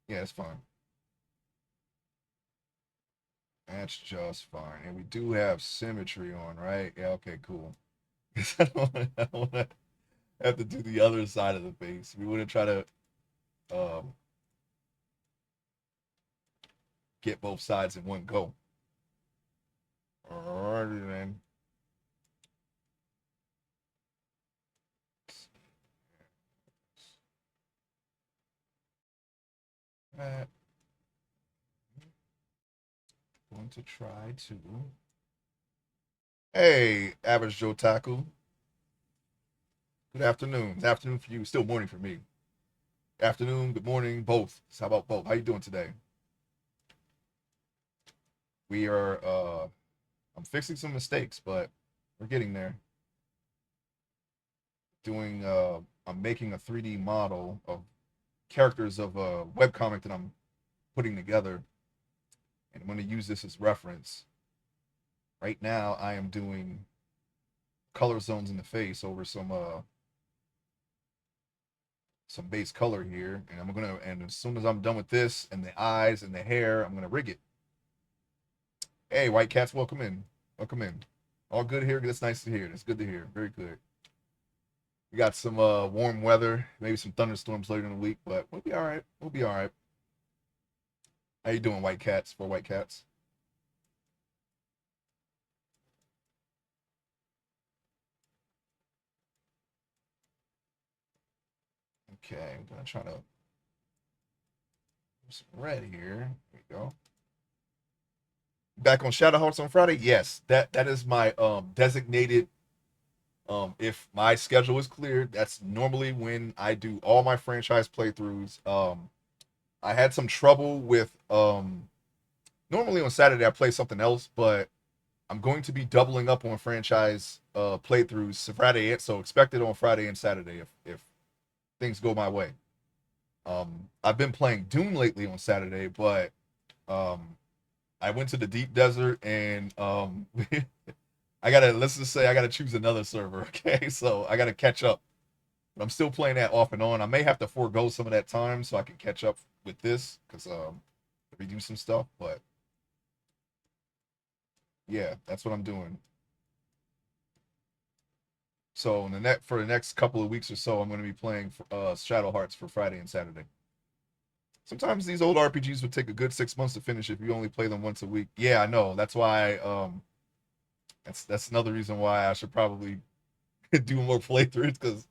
Yeah, it's fine. That's just fine. And we do have symmetry on, right? Yeah, okay, cool. I don't want to have to do the other side of the face. We want to try to um, get both sides in one go. Alrighty then. Uh, going to try to. Hey, average Joe Taku. Good afternoon. It's afternoon for you. Still morning for me. Afternoon, good morning, both. How about both? How you doing today? We are I'm fixing some mistakes, but we're getting there. Doing I'm making a 3D model of characters of a webcomic that I'm putting together, and I'm going to use this as reference. Right now, I am doing color zones in the face over some base color here, and and as soon as I'm done with this and the eyes and the hair, I'm gonna rig it. Hey, White Cats, welcome in. Welcome in. All good here. That's nice to hear. That's good to hear. Very good. We got some warm weather, maybe some thunderstorms later in the week, but we'll be all right. We'll be all right. How you doing, White Cats? For White Cats. Okay, I'm gonna try to some red here. There we go. Back on Shadow Hearts on Friday. Yes, that is my designated. If my schedule is cleared, that's normally when I do all my franchise playthroughs. I had some trouble with normally on Saturday I play something else, but I'm going to be doubling up on franchise playthroughs Friday, so expect it on Friday and Saturday if things go my way. I've been playing Doom lately on Saturday, but um, I went to the deep desert and let's just say I gotta choose another server. Okay, so I gotta catch up. But I'm still playing that off and on. I may have to forego some of that time so I can catch up with this because we do some stuff. But yeah, that's what I'm doing. So in for the next couple of weeks or so, I'm going to be playing Shadow Hearts for Friday and Saturday. Sometimes these old RPGs would take a good 6 months to finish if you only play them once a week. Yeah, I know. That's why. That's another reason why I should probably do more playthroughs because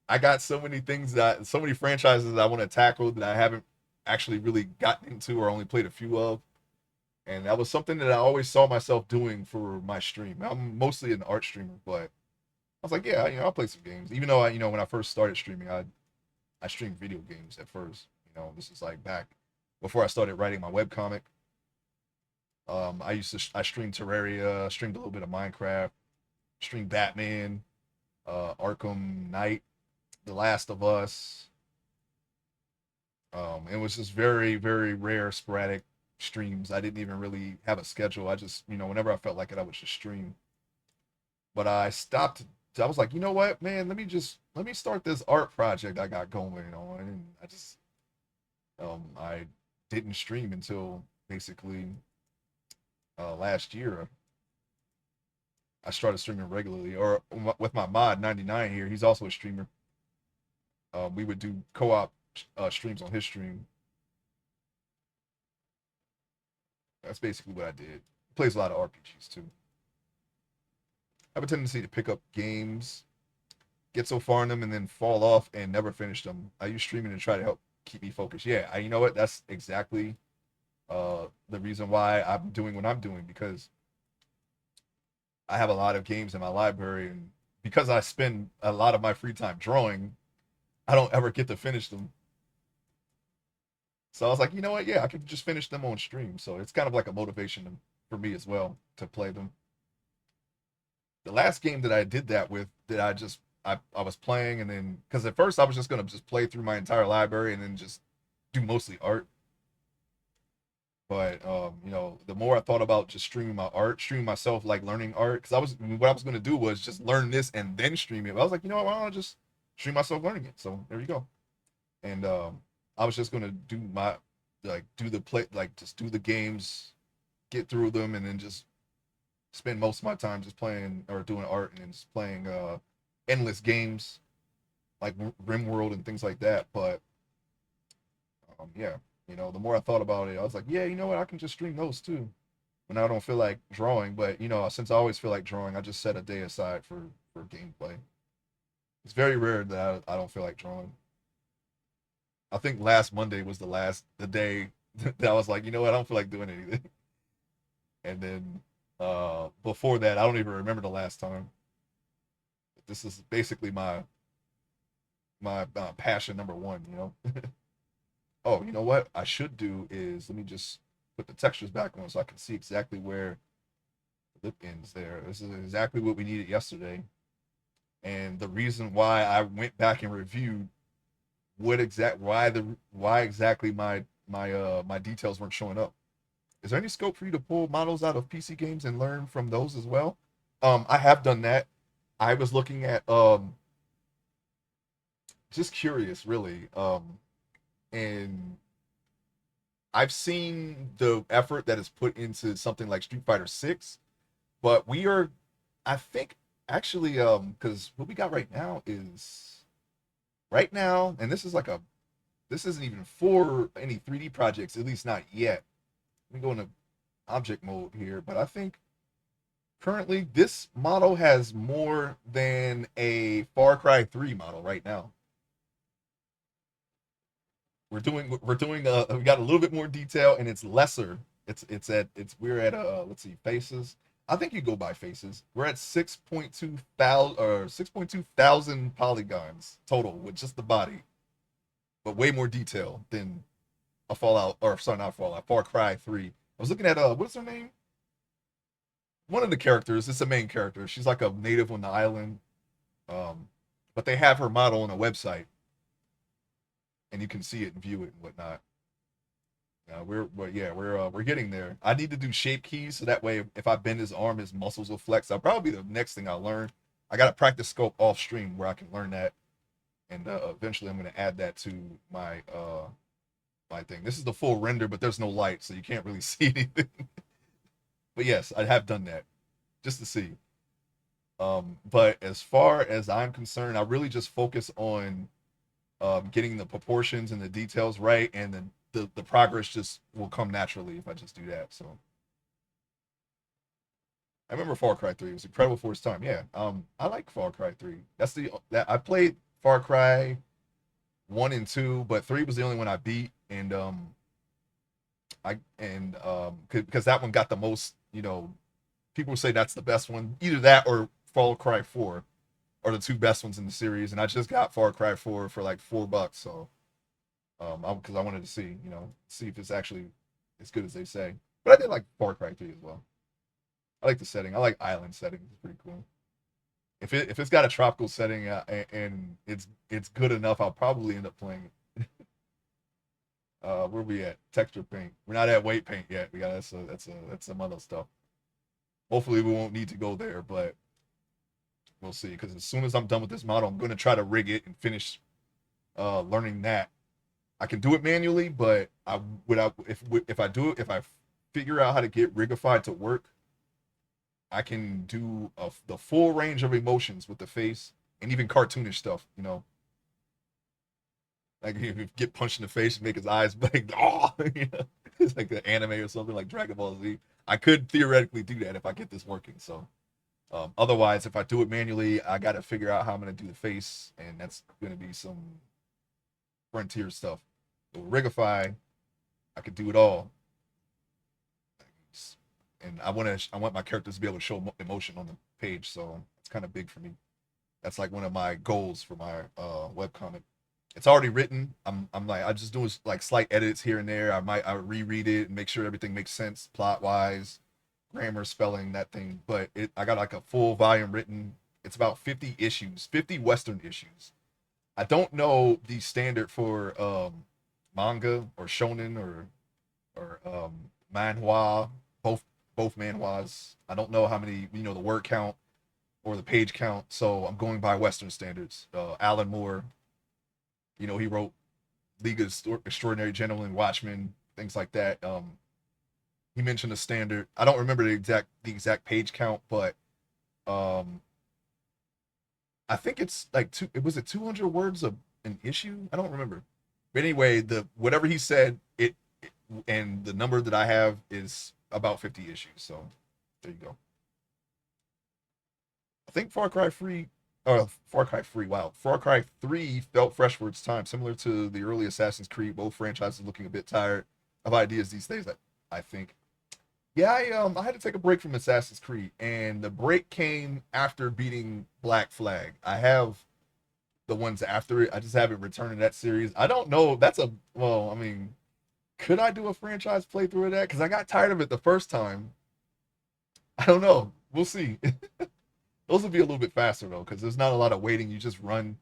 I got so many franchises that I want to tackle that I haven't actually really gotten into or only played a few of. And that was something that I always saw myself doing for my stream. I'm mostly an art streamer, but I was like, yeah, I'll play some games. Even though when I first started streaming, I streamed video games at first. This is like back before I started writing my webcomic. I streamed Terraria, streamed a little bit of Minecraft, streamed Batman, Arkham Knight, The Last of Us. It was just very, very rare, sporadic streams. I didn't even really have a schedule. I just, whenever I felt like it, I would just stream. But I stopped. I was like, you know what, man? Let me start this art project I got going on, and I didn't stream until basically last year. I started streaming regularly, or with my mod 99 here. He's also a streamer. We would do co-op streams on his stream. That's basically what I did. He plays a lot of RPGs too. I have a tendency to pick up games, get so far in them, and then fall off and never finish them. I use streaming to try to help keep me focused. Yeah, you know what? That's exactly the reason why I'm doing what I'm doing, because I have a lot of games in my library, and because I spend a lot of my free time drawing, I don't ever get to finish them. So I was like, you know what? Yeah, I could just finish them on stream. So it's kind of like a motivation for me as well to play them. The last game that I did that with, that I was playing, and then because at first I was just gonna just play through my entire library and then just do mostly art. But the more I thought about just streaming my art, streaming myself, like learning art, because what I was gonna do was just learn this and then stream it. But I was like, you know what? Why don't I just stream myself learning it? So there you go. And I was just gonna do my do the play, like just do the games, get through them, and then just spend most of my time just playing or doing art and then just playing endless games like RimWorld and things like that. But yeah, the more I thought about it, I was like, yeah, you know what? I can just stream those too when I don't feel like drawing. But since I always feel like drawing, I just set a day aside for gameplay. It's very rare that I don't feel like drawing. I think last Monday was the day that I was like, you know what? I don't feel like doing anything. And then before that, I don't even remember the last time. This is basically my passion number one. Oh, you know what I should do is, let me just put the textures back on so I can see exactly where the lip ends there. This is exactly what we needed yesterday. And the reason why I went back and reviewed why exactly my details weren't showing up. Is there any scope for you to pull models out of PC games and learn from those as well? I have done that. I was looking at just curious really. And I've seen the effort that is put into something like Street Fighter 6, but I think actually because what we got right now, and this isn't even for any 3D projects, at least not yet. Let me go into object mode here, but I think currently this model has more than a Far Cry 3 model right now. We got a little bit more detail, and it's lesser. We're at let's see, faces. I think you go by faces. We're at 6.2 thousand polygons total with just the body, but way more detail than a Fallout, or sorry, not Fallout, Far Cry 3. I was looking at what's her name? One of the characters. It's a main character. She's like a native on the island. Um, but they have her model on a website, and you can see it and view it and whatnot. We're getting there. I need to do shape keys so that way if I bend his arm, his muscles will flex. That'll probably be the next thing I learn. I got to practice scope off stream where I can learn that, and eventually I'm going to add that to my thing. This is the full render, but there's no light, so you can't really see anything. But yes, I have done that just to see. But as far as I'm concerned, I really just focus on getting the proportions and the details right, and then the progress just will come naturally if I just do that. So I remember Far Cry 3. It was incredible for its time. Yeah. I like Far Cry 3. That I played Far Cry 1 and 2, but 3 was the only one I beat. And Because that one got the most, people say that's the best one. Either that or Far Cry 4 are the two best ones in the series, and I just got Far Cry 4 for like $4. So because I wanted to see, see if it's actually as good as they say. But I did like Far Cry 3 as well. I like the setting. I like island setting. It's pretty cool. If it's got a tropical setting, and it's good enough, I'll probably end up playing it. Where we at? Texture paint. We're not at weight paint yet. We got that's some other stuff. Hopefully we won't need to go there, but we'll see. Because as soon as I'm done with this model, I'm going to try to rig it and finish learning that. I can do it manually, but if I figure out how to get Rigified to work, I can do the full range of emotions with the face and even cartoonish stuff. Like if you get punched in the face and make his eyes like, oh, it's like the anime or something like Dragon Ball Z. I could theoretically do that if I get this working. So, otherwise, if I do it manually, I got to figure out how I'm going to do the face, and that's going to be some frontier stuff. But Rigify, I could do it all, and I want my characters to be able to show emotion on the page. So it's kind of big for me. That's like one of my goals for my webcomic. It's already written. I'm like I just doing like slight edits here and there. I reread it and make sure everything makes sense plot wise, grammar, spelling, that thing. But I got like a full volume written. It's about 50 issues, 50 Western issues. I don't know the standard for manga or shonen or manhwa, both manhwas. I don't know how many, the word count or the page count. So I'm going by Western standards. Alan Moore, he wrote League of Extraordinary Gentlemen, Watchmen, things like that. He mentioned a standard. I don't remember the exact page count, but um, I think it's like was it 200 words of an issue? I don't remember. But anyway, the whatever he said, and the number that I have is about 50 issues. So there you go. I think Far Cry 3, wow. Far Cry 3 felt fresh for its time, similar to the early Assassin's Creed. Both franchises looking a bit tired of ideas these days, I think. Yeah, I had to take a break from Assassin's Creed, and the break came after beating Black Flag. I have the ones after it. I just haven't returned to that series. I don't know. Well, I mean, could I do a franchise playthrough of that? Because I got tired of it the first time. I don't know. We'll see. Those would be a little bit faster though, because there's not a lot of waiting. You just run,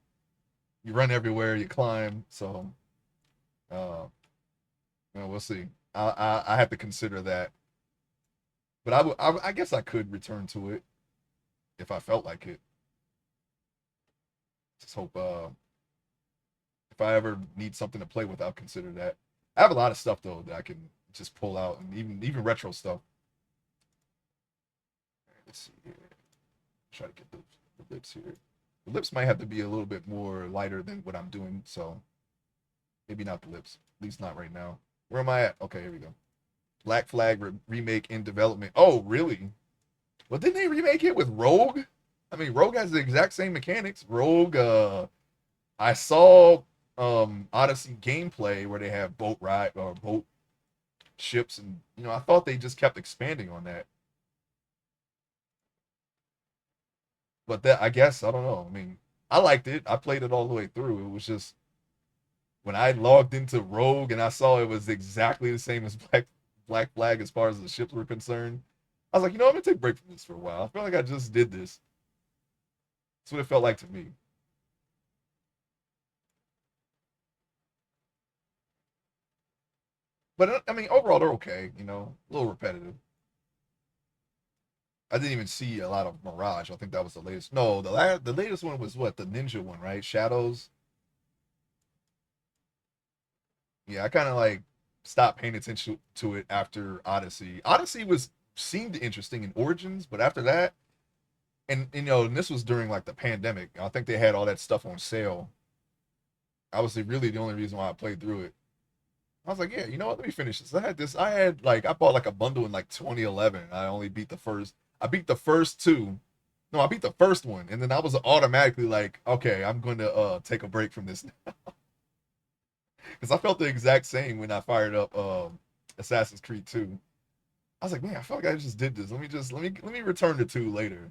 you run everywhere, you climb. So, uh, we'll see. I have to consider that, but I guess I could return to it if I felt like it. Just hope if I ever need something to play with, I'll consider that. I have a lot of stuff though that I can just pull out, and even retro stuff. Let's see here. Try to get the lips here. The lips might have to be a little bit more lighter than what I'm doing, so maybe not the lips. At least not right now. Where am I at? Okay, here we go. Black Flag remake in development. Oh, really? Well, didn't they remake it with Rogue? I mean, Rogue has the exact same mechanics. Rogue, I saw Odyssey gameplay where they have boat ride or boat ships, and I thought they just kept expanding on that. But that I guess I don't know. I mean, I liked it. I played it all the way through. It was just when I logged into Rogue and I saw it was exactly the same as Black Flag as far as the ships were concerned. I was like, I'm gonna take a break from this for a while. I feel like I just did this. That's what it felt like to me. But I mean, overall they're okay. A little repetitive. I didn't even see a lot of Mirage. I think that was the latest. No, the latest one was what, the Ninja one, right? Shadows. Yeah, I kind of like stopped paying attention to it after Odyssey. Odyssey was seemed interesting in Origins, but after that, and this was during like the pandemic. I think they had all that stuff on sale. I was really the only reason why I played through it. I was like, yeah, you know what? Let me finish this. I had this. I bought like a bundle in like 2011. I only beat the first. I beat the first two. No, I beat the first one, and then I was automatically like, okay, I'm going to take a break from this because I felt the exact same when I fired up Assassin's Creed 2. I was like, man, I feel like I just did this. Let me return to 2 later.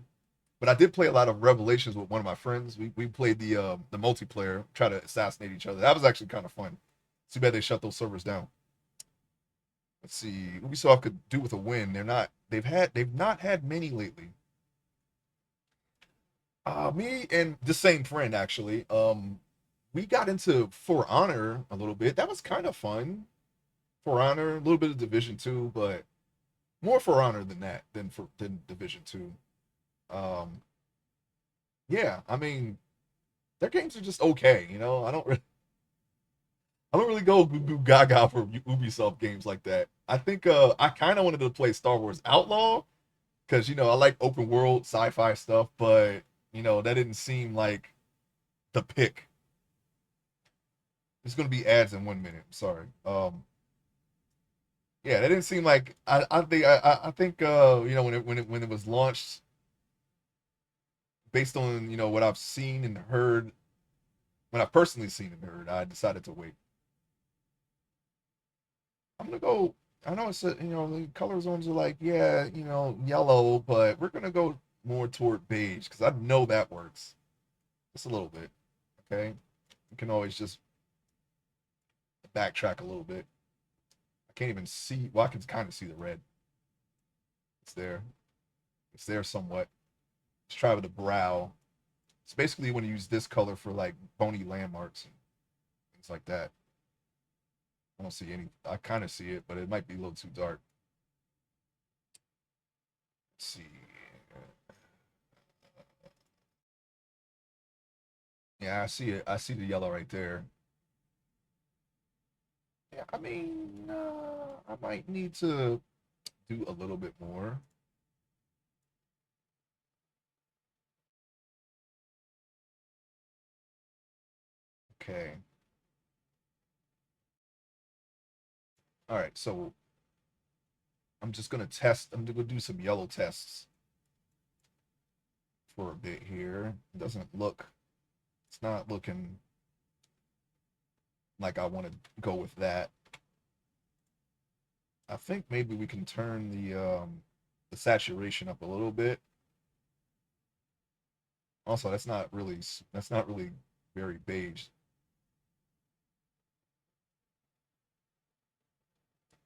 But I did play a lot of Revelations with one of my friends. We played the multiplayer, try to assassinate each other. That was actually kind of fun. Too bad they shut those servers down. Let's see. Ubisoft could do with a win. They've not had many lately. Me and the same friend actually. We got into For Honor a little bit. That was kind of fun. For Honor, a little bit of Division 2, but more For Honor than that than Division 2. Um, yeah, I mean, their games are just okay. I don't really go goo goo gaga for Ubisoft games like that. I think I kind of wanted to play Star Wars Outlaw because I like open world sci-fi stuff, but that didn't seem like the pick. It's gonna be ads in 1 minute. I'm sorry. Yeah, that didn't seem like I think when it was launched, based on what I've seen and heard, when I've personally seen and heard, I decided to wait. I'm gonna go. I know it's the color zones are like, yeah, yellow, but we're gonna go more toward beige because I know that works. Just a little bit. Okay, you can always just backtrack a little bit. I can't even see. Well, I can kind of see the red. It's there. It's there somewhat. Let's try with the brow. It's basically when you use this color for like bony landmarks and things like that. I don't see any. I kind of see it, but it might be a little too dark. Let's see. Yeah, I see it. I see the yellow right there. Yeah, I mean, I might need to do a little bit more. Okay. All right. So I'm just gonna test. I'm gonna do some yellow tests for a bit here. It doesn't look. It's not looking like I want to go with that. I think maybe we can turn the saturation up a little bit. Also, that's not really very beige.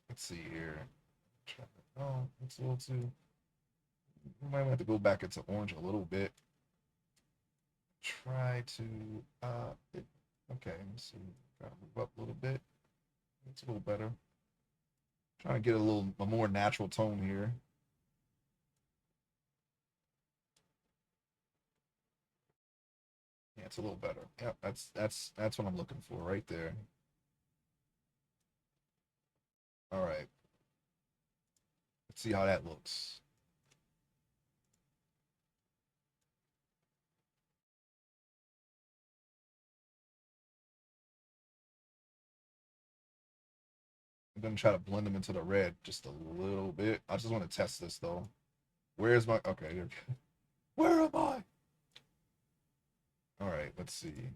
Let's see here. Oh, it's a little too. We might have to go back into orange a little bit. Try to okay, let's see. Try to move up a little bit. It's a little better. Trying to get a more natural tone here. Yeah, it's a little better. Yep, that's what I'm looking for right there. All right. Let's see how that looks. I'm gonna try to blend them into the red just a little bit. I just want to test this though. Where's my okay, there. Where am I? All right, let's see.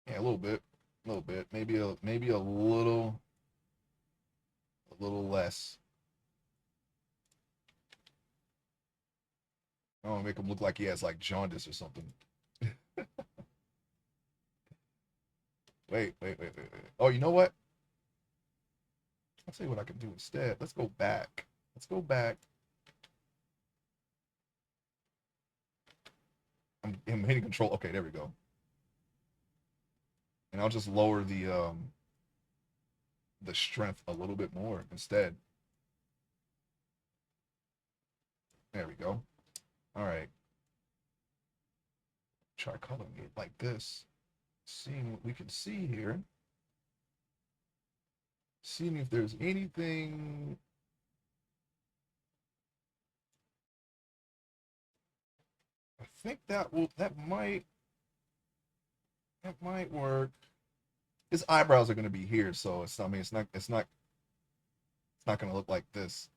Yeah, a little bit. A little bit. Maybe a little less. I don't want to make him look like he has like jaundice or something. Wait. Oh, you know what? I'll tell you what I can do instead. Let's go back. Let's go back. I'm hitting control. Okay, there we go. And I'll just lower the strength a little bit more instead. There we go. All right. Try coloring it like this. Seeing what we can see here. Seeing if there's anything. I think that might work. His eyebrows are gonna be here, so I mean it's not gonna look like this.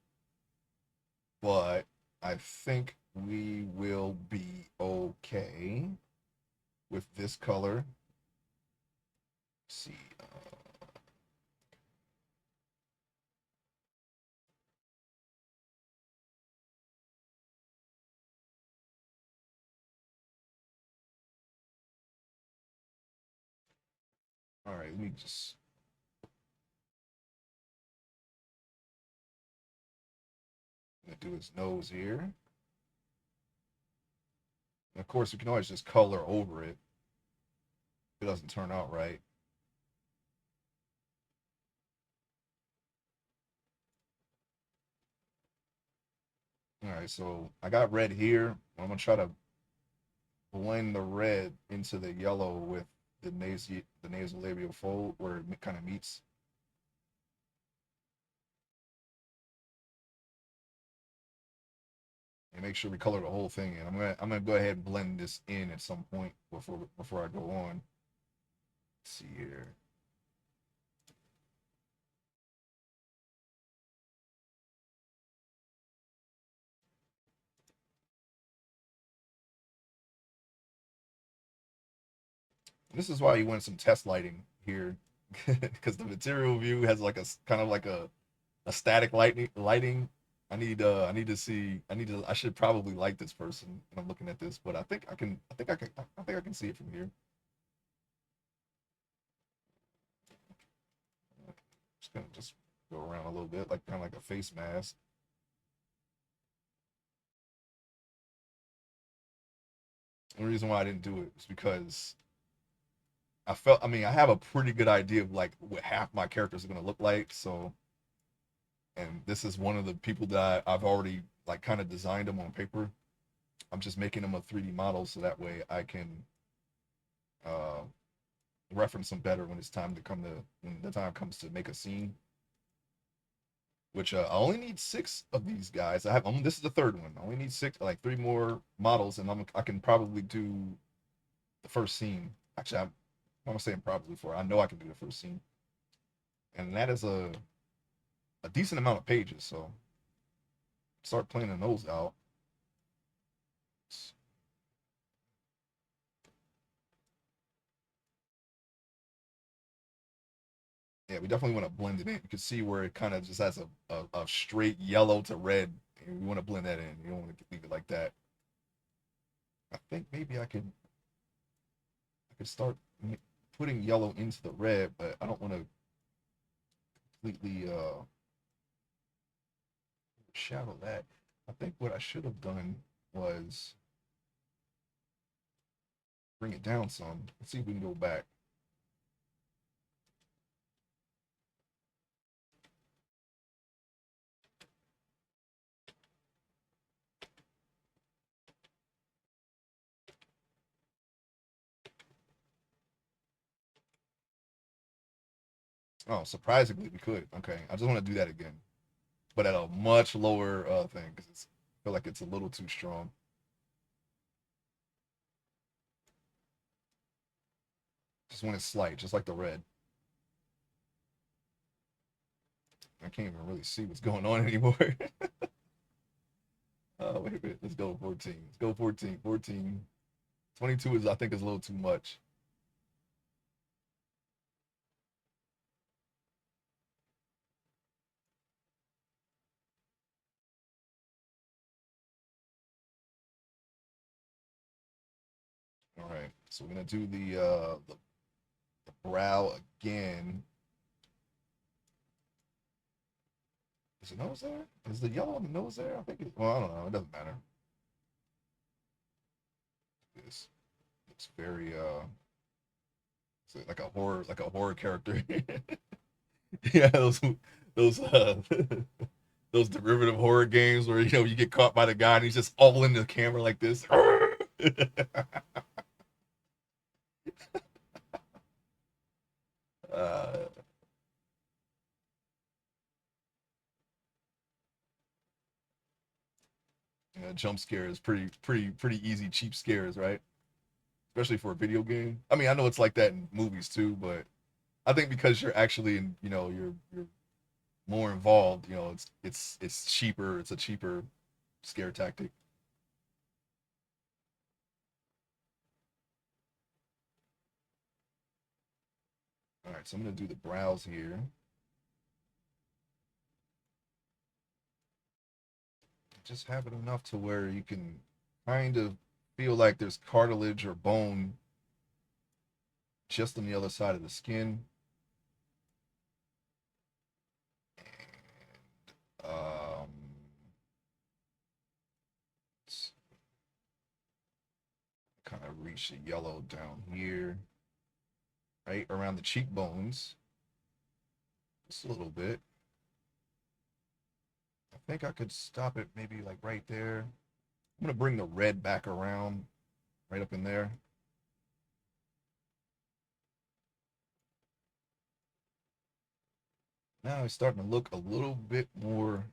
But I think we will be okay with this color. see. All right, let me just. I'm gonna do his nose here. And of course, we can always just color over it if it doesn't turn out right. All right, so I got red here. I'm gonna try to blend the red into the yellow with the nasolabial fold where it kind of meets. And make sure we color the whole thing in. I'm gonna go ahead and blend this in at some point before I go on. Let's see here. This is why you want some test lighting here, because the material view has like a kind of like a static lighting. I need to see. I should probably like this person when I'm looking at this, but I think I can. I think I can see it from here. Just gonna just go around a little bit, like kind of like a face mask. The reason why I didn't do it is because I felt. I mean, I have a pretty good idea of like what half my characters are gonna look like. So, and this is one of the people that I've already like kind of designed them on paper. I'm just making them a 3D model so that way I can uh, reference them better when it's time to come to when the time comes to make a scene. Which I only need 6 of these guys. I have this is the third one. I only need six, like 3 more models, and I can probably do the first scene. Actually, I'm saying probably for. I know I can do the first scene, and that is a decent amount of pages. So start planning those out. Yeah, we definitely want to blend it in. You can see where it kind of just has a straight yellow to red. And we want to blend that in. You don't want to leave it like that. I think maybe I could start putting yellow into the red, but I don't want to completely shadow that. I think what I should have done was bring it down some. Let's see if we can go back. Oh, surprisingly, we could. Okay, I just want to do that again, but at a much lower thing because I feel like it's a little too strong. Just when it's slight, just like the red. I can't even really see what's going on anymore. Wait a minute. Let's go 14. Let's go 14. 14. 22 is I think is a little too much. All right. So we're gonna do the brow again. Is the nose there? Is the yellow on the nose there? I think it. Well, I don't know. It doesn't matter. This looks very like a horror character. Yeah, those those derivative horror games where you get caught by the guy and he's just all in the camera like this. uh, jump scares, pretty easy, cheap scares, right? Especially for a video game. I mean, I know it's like that in movies too, but I think because you're actually in, you're more involved, it's cheaper. It's a cheaper scare tactic. All right, so I'm gonna do the brows here. Just have it enough to where you can kind of feel like there's cartilage or bone just on the other side of the skin. Um, kind of reach the yellow down here, right around the cheekbones, just a little bit. I think I could stop it maybe like right there. I'm gonna bring the red back around, right up in there. Now it's starting to look a little bit more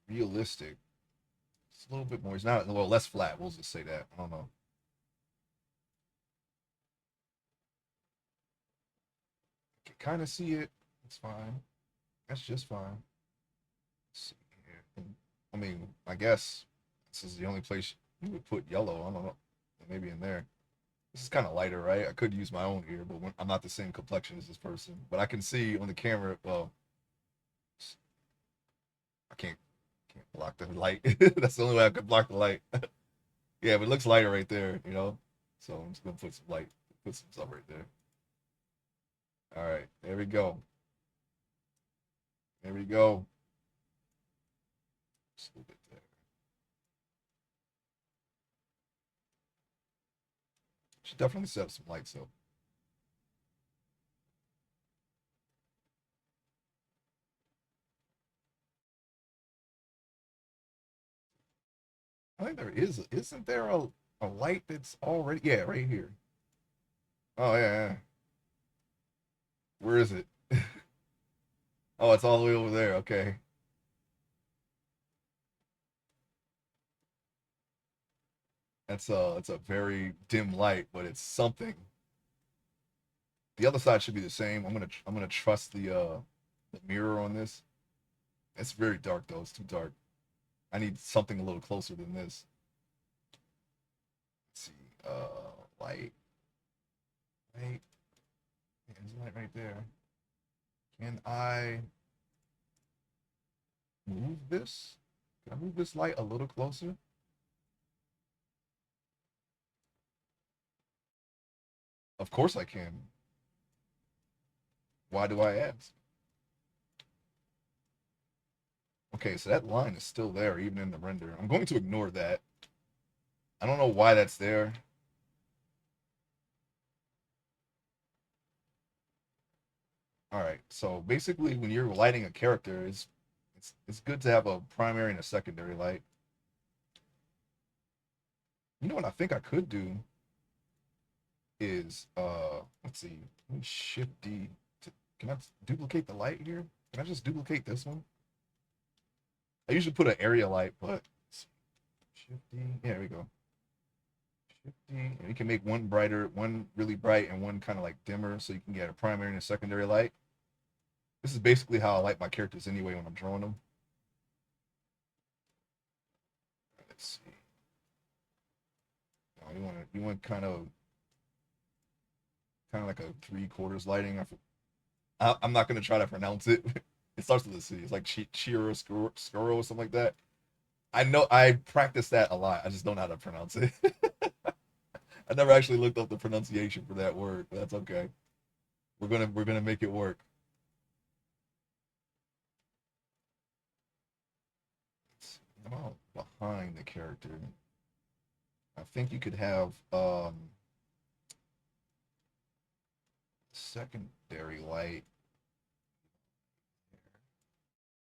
realistic. It's a little bit more. It's not well less flat. We'll just say that. I don't know. I can kind of see it. It's fine. That's just fine. Let's see here. I mean, I guess this is the only place you would put yellow. I don't know. Maybe in there. This is kind of lighter, right? I could use my own here, but I'm not the same complexion as this person. But I can see on the camera. Well, I can't block the light. That's the only way I could block the light. Yeah, but it looks lighter right there, you know. So I'm just gonna put some light, put some stuff right there. All right, there we go. There we go. Just a little bit there. Should definitely set up some lights though. I think there is. Isn't there a light that's already? Yeah, right here. Oh yeah, yeah. Where is it? Oh, it's all the way over there. Okay. It's a very dim light, but it's something. The other side should be the same. I'm gonna trust the mirror on this. It's very dark though. It's too dark. I need something a little closer than this. Let's see. Light, light. Yeah, there's light right there. Can I move this? Can I move this light a little closer? Of course I can. Why do I ask? Okay, so that line is still there even in the render. I'm going to ignore that. I don't know why that's there. All right, so basically when you're lighting a character, it's good to have a primary and a secondary light. You know what I think I could do is let's see, let me shift D to, can I duplicate the light here? Can I just duplicate this one? I usually put an area light, but shift D, yeah, there we go. Shift D, and you can make one brighter, one really bright, and one kind of like dimmer, so you can get a primary and a secondary light. This is basically how I light my characters anyway when I'm drawing them. Let's see. Oh, you want kind of like a 3/4 lighting. I'm not gonna try to pronounce it. It starts with a C. It's like Chiaroscuro or something like that. I know I practice that a lot. I just don't know how to pronounce it. I never actually looked up the pronunciation for that word, but that's okay. We're gonna make it work. About behind the character. I think you could have secondary light.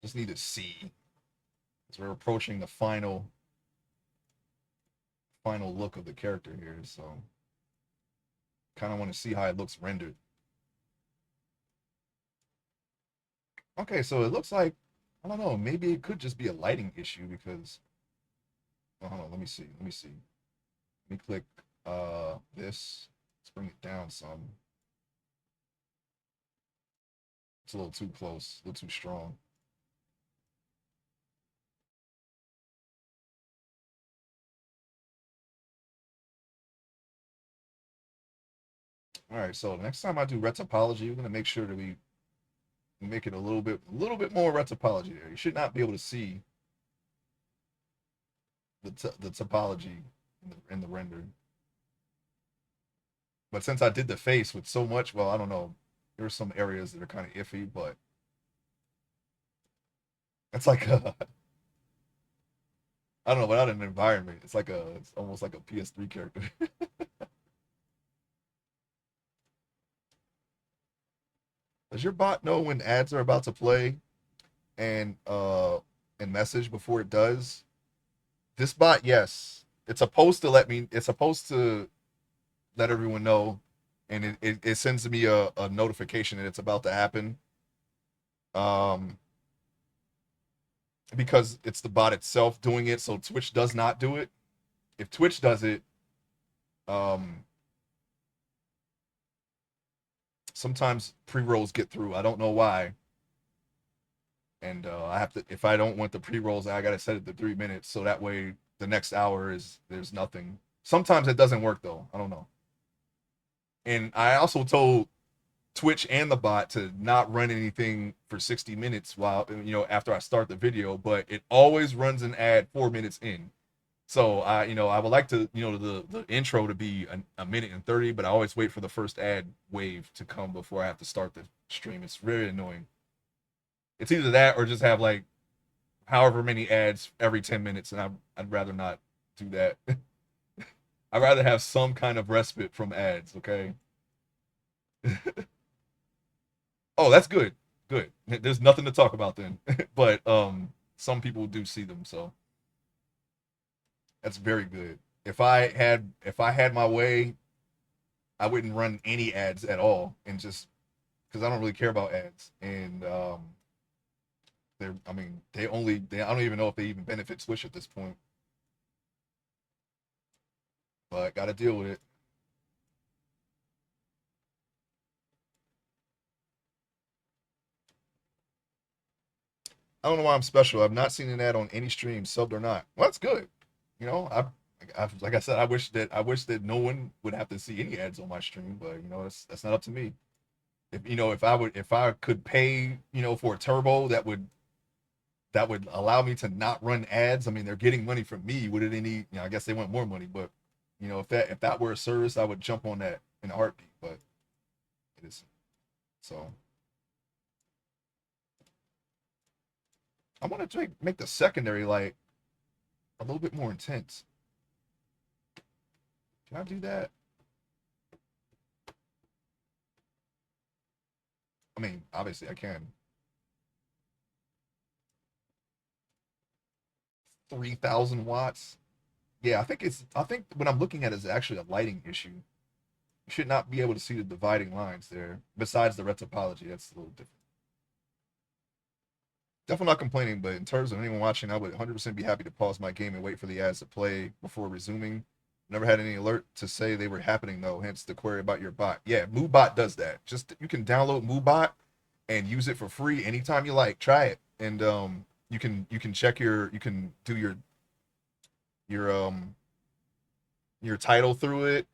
Just need to see. As we're approaching the final look of the character here, so kind of want to see how it looks rendered. Okay, so it looks like I don't know, maybe it could just be a lighting issue because oh, hold on, let me see. Let me see. Let me click this. Let's bring it down some. It's a little too close, a little too strong. All right, so next time I do retopology, we're gonna make sure that we make it a little bit more retopology there. You should not be able to see the topology in the render. But since I did the face with so much, well, I don't know. There are some areas that are kind of iffy, but it's like a, I don't know, without an environment, it's almost like a PS3 character. Does your bot know when ads are about to play and message before it does? This bot, yes. It's supposed to let everyone know, and it sends me a notification that it's about to happen. Um because it's the bot itself doing it, so Twitch does not do it. If Twitch does it, um sometimes pre-rolls get through. I don't know why. And I have to, if I don't want the pre-rolls, I gotta set it to 3 minutes, so that way the next hour is there's nothing. Sometimes it doesn't work though. I don't know. And I also told Twitch and the bot to not run anything for 60 minutes while after I start the video, but it always runs an ad 4 minutes in. So I would like to the intro to be a minute and 30, but I always wait for the first ad wave to come before I have to start the stream. It's very annoying. It's either that or just have like however many ads every 10 minutes, and I'd rather not do that. I'd rather have some kind of respite from ads. Okay. Oh, that's good. Good. There's nothing to talk about then. But some people do see them, so that's very good. If I had my way, I wouldn't run any ads at all, and just because I don't really care about ads. And they're I mean they I don't even know if they even benefit Swish at this point, but got to deal with it. I don't know why I'm special. I've not seen an ad on any stream, subbed or not. Well, that's good. You know, like I said, I wish that no one would have to see any ads on my stream, but that's not up to me. If I could pay for a turbo that would allow me to not run ads. I mean, they're getting money from me. Would it any? I guess they want more money, but if that were a service, I would jump on that in a heartbeat. But it isn't. So I want to make the secondary like a little bit more intense. Can I do that? I mean, obviously I can. 3,000 watts. Yeah, I think what I'm looking at is actually a lighting issue. You should not be able to see the dividing lines there. Besides the retopology, that's a little different. Definitely not complaining, but in terms of anyone watching, I would 100% be happy to pause my game and wait for the ads to play before resuming. Never had any alert to say they were happening though, hence the query about your bot. Yeah, MooBot does that. Just you can download MooBot and use it for free anytime you like. Try it, and you can check you can do your your title through it.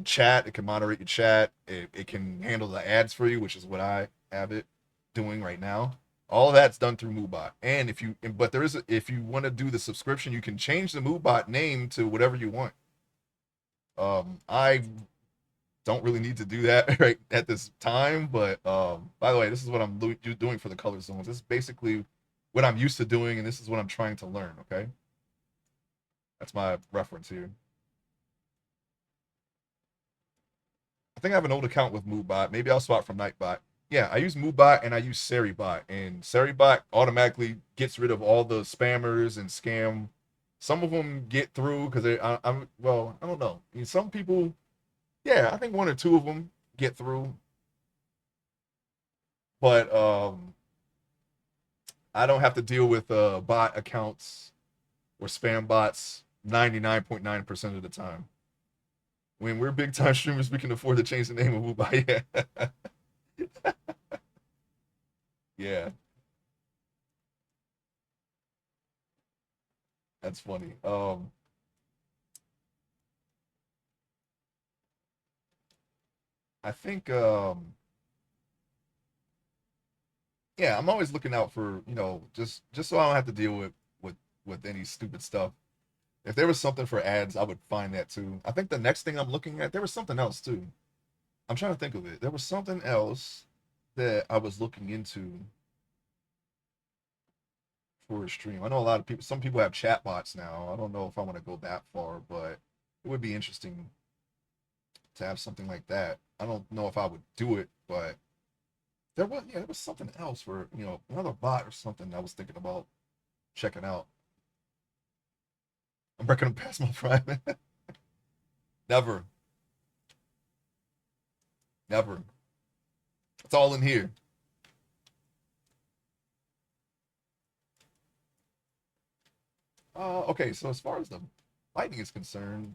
Chat, it can moderate your chat. It can handle the ads for you, which is what I have it doing right now. All of that's done through MooBot. And but if you want to do the subscription, you can change the MooBot name to whatever you want. I don't really need to do that right at this time, but by the way, this is what I'm doing for the color zones. This is basically what I'm used to doing, and this is what I'm trying to learn. Okay, that's my reference here. I think I have an old account with MooBot. Maybe I'll swap from Nightbot. Yeah, I use MooBot and I use Seribot, and Seribot automatically gets rid of all the spammers and scam. Some of them get through because I'm well, I don't know. I mean, some people, yeah, I think one or two of them get through, but I don't have to deal with bot accounts or spam bots 99.9% of the time. When we're big time streamers, we can afford to change the name of MooBot. Yeah, yeah, that's funny. I think yeah, I'm always looking out for, just so I don't have to deal with with any stupid stuff. If there was something for ads, I would find that too. I think the next thing I'm looking at, there was something else too. I'm trying to think of it. There was something else that I was looking into for a stream. I know a lot of people, some people have chatbots now. I don't know if I want to go that far, but it would be interesting to have something like that. I don't know if I would do it, but there was something else for, another bot or something I was thinking about checking out. I'm breaking them past my prime. Never, never. It's all in here. Okay, so as far as the lighting is concerned,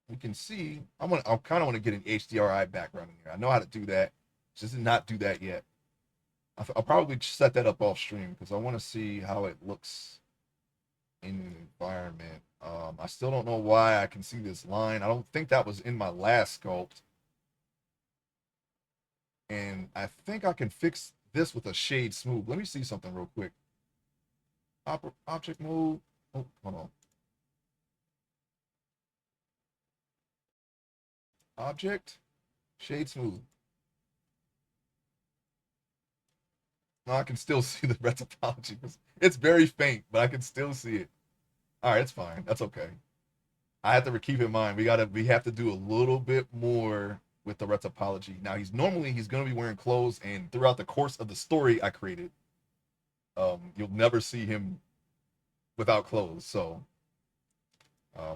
you can see I kind of want to get an HDRI background in here. I know how to do that. Just did not do that yet. I'll probably set that up off stream because I want to see how it looks in the environment. I still don't know why I can see this line. I don't think that was in my last sculpt. And I think I can fix this with a shade smooth. Let me see something real quick. Object mode. Oh, hold on. Object, shade smooth. No, I can still see the red topology. It's very faint, but I can still see it. All right, it's fine. That's okay. I have to keep in mind we have to do a little bit more with the red topology. Now he's gonna be wearing clothes, and throughout the course of the story I created, you'll never see him without clothes. So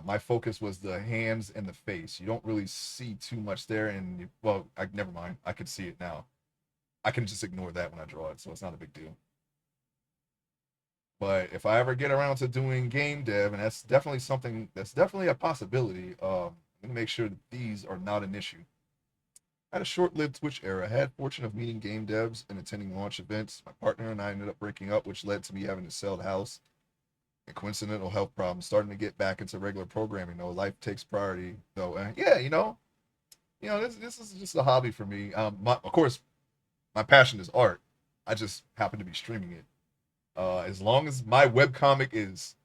my focus was the hands and the face. You don't really see too much there, and well, never mind. I can see it now. I can just ignore that when I draw it, so it's not a big deal. But if I ever get around to doing game dev, and that's definitely a possibility, I'm gonna make sure that these are not an issue. I had a short-lived Twitch era. I had fortune of meeting game devs and attending launch events. My partner and I ended up breaking up, which led to me having to sell the house. And coincidental health problems. Starting to get back into regular programming though. Life takes priority though. Yeah, this is just a hobby for me. Of course, my passion is art. I just happen to be streaming it. As long as my webcomic is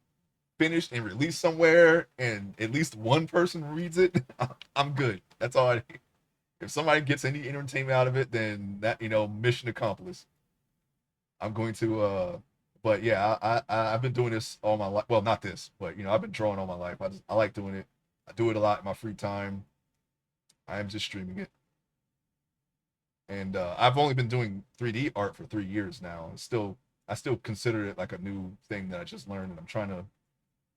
finished and released somewhere, and at least one person reads it, I'm good. That's all I need. If somebody gets any entertainment out of it, then that mission accomplished. I'm going to but yeah, I've been doing this all my life. Well, not this, but I've been drawing all my life. I like doing it. I do it a lot in my free time. I am just streaming it. And I've only been doing 3D art for 3 years now. I still consider it like a new thing that I just learned, and I'm trying to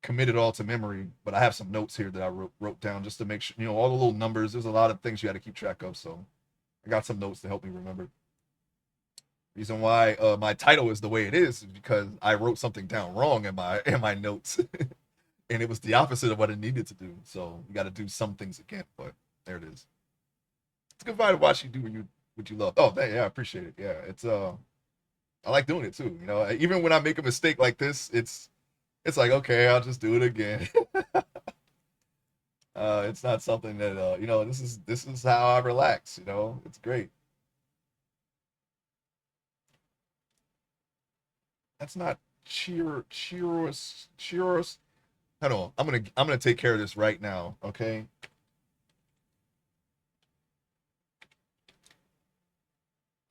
commit it all to memory. But I have some notes here that I wrote down just to make sure, all the little numbers. There's a lot of things you got to keep track of, so I got some notes to help me remember. Reason why my title is the way it is because I wrote something down wrong in my notes, and it was the opposite of what it needed to do. So you got to do some things again. But there it is. It's a good vibe to watch you do what you love. Oh, yeah, I appreciate it. Yeah, it's I like doing it too. Even when I make a mistake like this, it's like okay, I'll just do it again. It's not something that this is how I relax. It's great. That's not cheeros. Hold on. I'm gonna take care of this right now. Okay.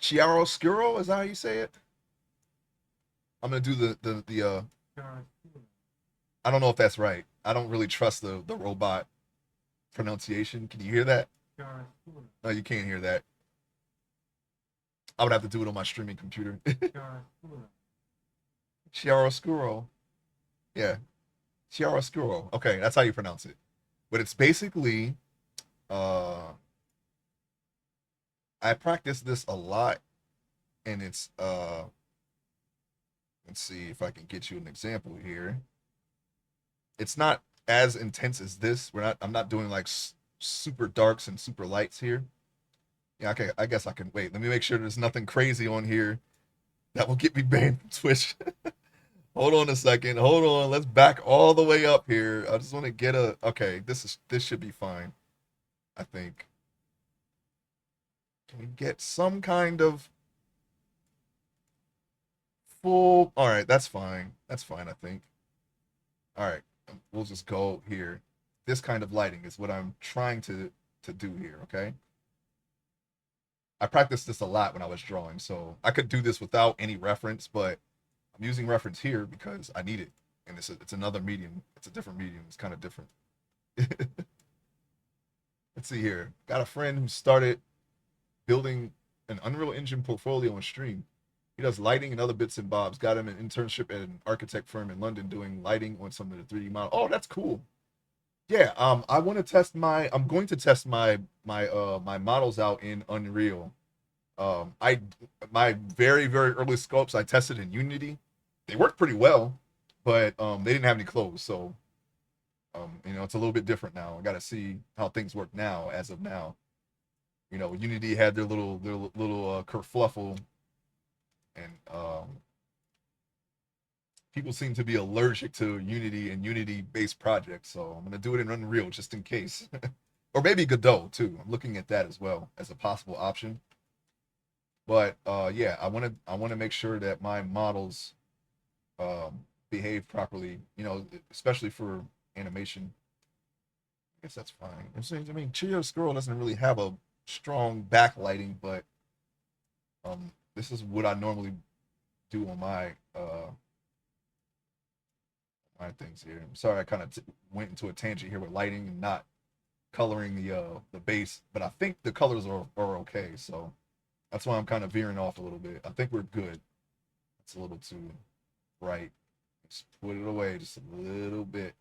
Chiaroscuro, is that how you say it? I'm gonna do the I don't know if that's right. I don't really trust the robot pronunciation. Can you hear that? No, you can't hear that. I would have to do it on my streaming computer. Chiaroscuro. Yeah. Chiaroscuro. Okay, that's how you pronounce it. But it's basically uh I practice this a lot, and it's let's see if I can get you an example here. It's not as intense as this. I'm not doing like super darks and super lights here. Yeah, okay. I guess I can wait. Let me make sure there's nothing crazy on here that will get me banned from Twitch. Hold on a second. Hold on. Let's back all the way up here. I just want to get a okay. This should be fine. I think. Can we get some kind of full? All right, that's fine. That's fine, I think. All right, we'll just go here. This kind of lighting is what I'm trying to do here, okay? I practiced this a lot when I was drawing, so I could do this without any reference, but I'm using reference here because I need it. And it's another medium. It's a different medium. It's kind of different. Let's see here. Got a friend who started building an Unreal Engine portfolio on stream. He does lighting and other bits and bobs. Got him an internship at an architect firm in London doing lighting on some of the 3D model. Oh, that's cool. Yeah, I want to test my I'm going to test my models out in Unreal. I my very early sculpts I tested in Unity. They worked pretty well, but they didn't have any clothes, so it's a little bit different now. I got to see how things work now as of now. Unity had their little kerfluffle, and people seem to be allergic to Unity and Unity based projects. So I'm gonna do it in Unreal just in case, or maybe Godot too. I'm looking at that as well as a possible option. But yeah, I want to make sure that my models behave properly. Especially for animation. I guess that's fine. I mean, Cheeto Squirrel doesn't really have a strong backlighting, but this is what I normally do on my things here. I'm sorry, I kind of went into a tangent here with lighting and not coloring the base, but I think the colors are okay. So that's why I'm kind of veering off a little bit. I think we're good. It's a little too bright. Let's put it away just a little bit.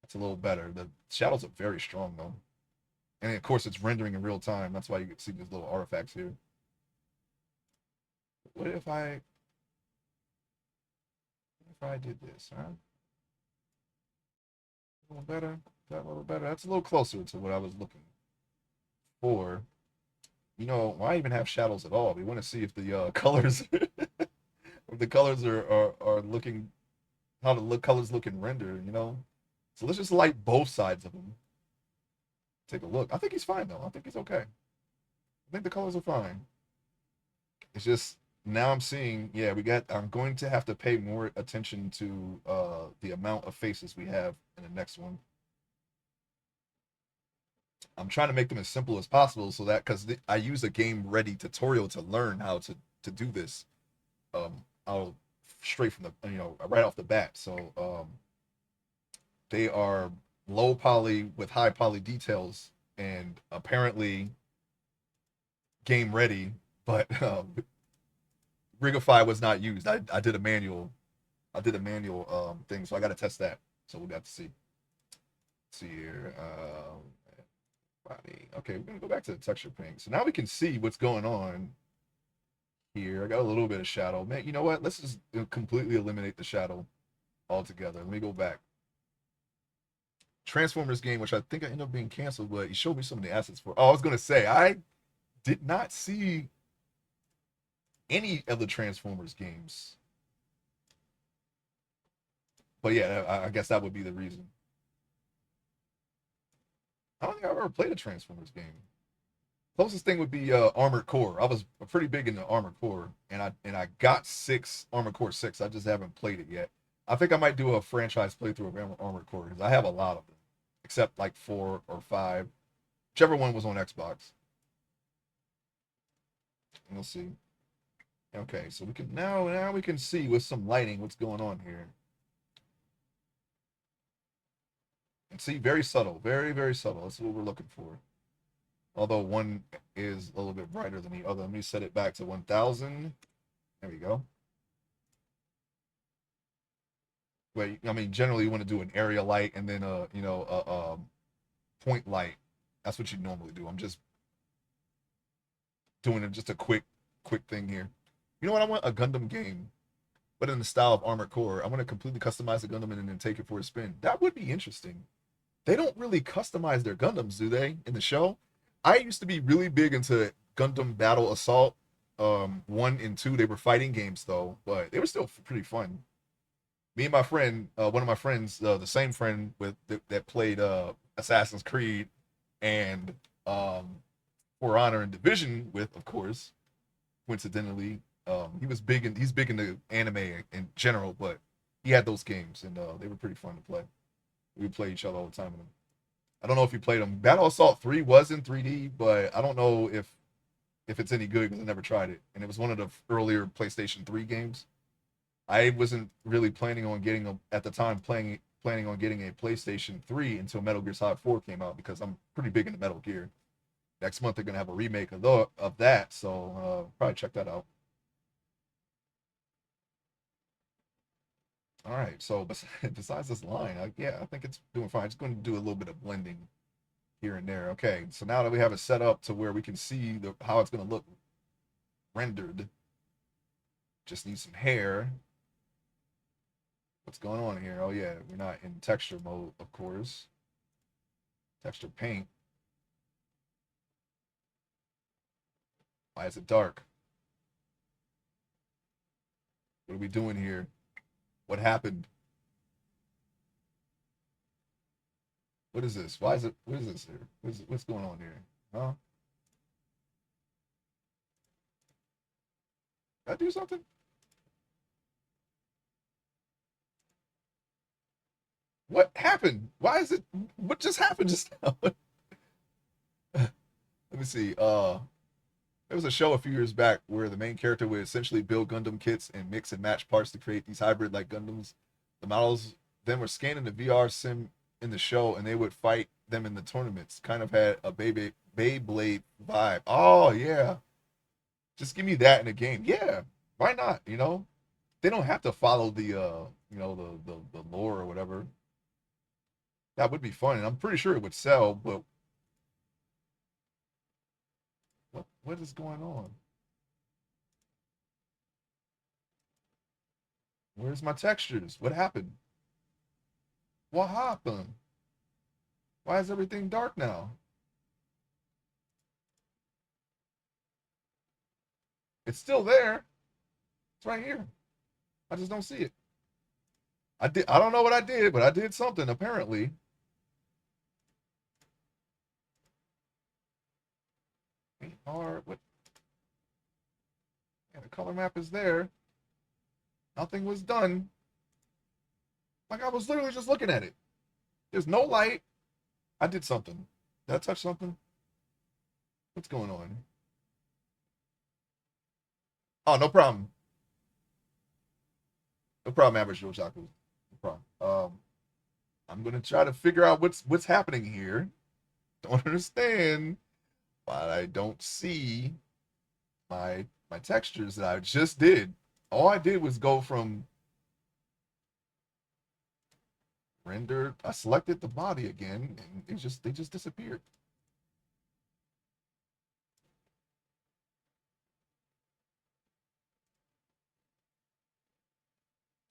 That's a little better. The shadows are very strong though. And of course it's rendering in real time. That's why you can see these little artifacts here. What if I did this, huh? A little better? That a little better? That's a little closer to what I was looking for. Why even have shadows at all? We want to see if the colors if the colors are looking how the colors look in render. So let's just light both sides of them. Take a look. I think he's fine though. I think he's okay. I think the colors are fine. It's just now I'm seeing, yeah, I'm going to have to pay more attention to the amount of faces we have in the next one. I'm trying to make them as simple as possible so that because I use a game ready tutorial to learn how to do this. I'll straight from the right off the bat. So they are low poly with high poly details and apparently game ready, but Rigify was not used. I did a manual. I did a manual thing, so I got to test that. So we'll have to see. Let's see here. Body. Okay, we're gonna go back to the texture paint. So now we can see what's going on here. I got a little bit of shadow. Man, you know what? Let's just completely eliminate the shadow altogether. Let me go back. Transformers game, which I think I ended up being canceled, but he showed me some of the assets for. Oh, I was gonna say I did not see any of the Transformers games. But yeah, I guess that would be the reason. I don't think I've ever played a Transformers game. Closest thing would be Armored Core. I was pretty big into Armored Core, and I got Armored Core 6. I just haven't played it yet. I think I might do a franchise playthrough of Armored Core because I have a lot of them, except like 4 or 5, whichever one was on Xbox. We'll see. Okay, so we can now we can see with some lighting what's going on here. And see, very subtle, very subtle. That's what we're looking for. Although one is a little bit brighter than the other. Let me set it back to 1000. There we go. But I mean, generally you want to do an area light and then a point light. That's what you normally do. I'm just doing just a quick thing here. You know what? I want a Gundam game, but in the style of Armored Core. I want to completely customize the Gundam and then take it for a spin. That would be interesting. They don't really customize their Gundams, do they, in the show? I used to be really big into Gundam Battle Assault 1 and 2. They were fighting games though, but they were still pretty fun. Me and my friend, one of my friends, the same friend that played Assassin's Creed, And For Honor and Division with, of course, coincidentally, he's big into anime in general, but he had those games and they were pretty fun to play. We would play each other all the time in them. I don't know if you played them. Battle Assault 3 was in 3D, but I don't know if it's any good because I never tried it. And it was one of the earlier PlayStation 3 games. I wasn't really planning on getting a, at the time planning on getting a PlayStation 3 until Metal Gear Solid 4 came out because I'm pretty big into Metal Gear. Next month they're gonna have a remake of that, so probably check that out. All right, so besides this line, yeah, I think it's doing fine. It's going to do a little bit of blending here and there. Okay, so now that we have it set up to where we can see how it's going to look rendered, just need some hair. What's going on here? Oh yeah, we're not in texture mode, of course. Texture paint. Why is it dark? What are we doing here? What happened? What is this? Why is it? What is this here? What's going on here? Huh? Did I do something? What happened? Why is it? What just happened just now? Let me see. There was a show a few years back where the main character would essentially build Gundam kits and mix and match parts to create these hybrid like Gundams. The models then were scanning the VR sim in the show and they would fight them in the tournaments. Kind of had a Beyblade vibe. Oh yeah. Just give me that in a game. Yeah. Why not? They don't have to follow the lore or whatever. That would be fun, and I'm pretty sure it would sell, but what is going on? Where's my textures? What happened? What happened? Why is everything dark now? It's still there. It's right here. I just don't see it. I don't know what I did, but I did something apparently. Or what? Yeah, the color map is there. Nothing was done. Like I was literally just looking at it. There's no light. I did something. Did I touch something? What's going on? Oh, no problem. No problem, average Joe Chaco. No problem. I'm gonna try to figure out what's happening here. Don't understand why I don't see my textures that I just did. All I did was go from render. I selected the body again, and they just disappeared.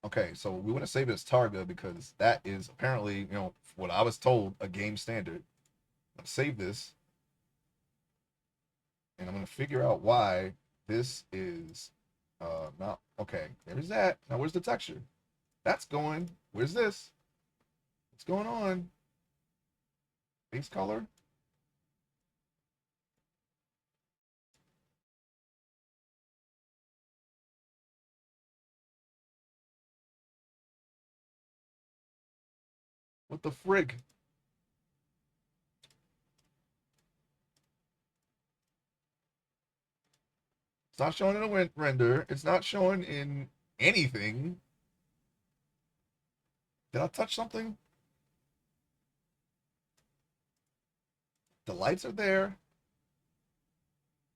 Okay, so we want to save it as Targa because that is apparently, what I was told, a game standard. I'm gonna save this, and I'm gonna figure out why this is not okay. There's that. Now where's the texture? That's going. Where's this? What's going on? Base color? What the frig? It's not showing in a render. It's not showing in anything. Did I touch something? The lights are there.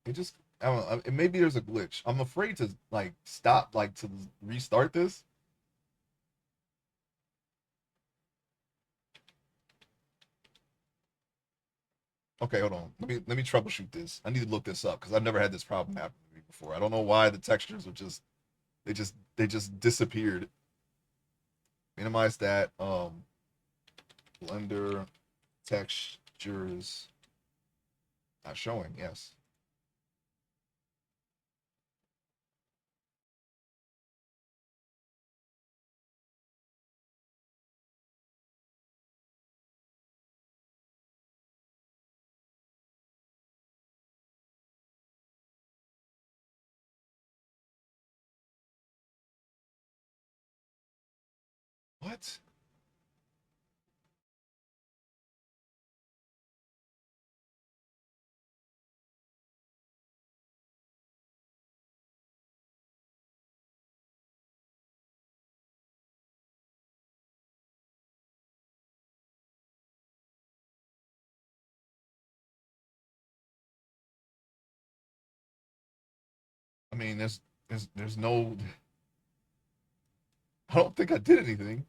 It just, I don't know. Maybe there's a glitch. I'm afraid to like stop, like to restart this. Okay, hold on. Let me troubleshoot this. I need to look this up because I've never had this problem happen to me before. I don't know why the textures are just disappeared. Minimize that. Blender textures not showing. Yes. What? I mean, there's no. I don't think I did anything.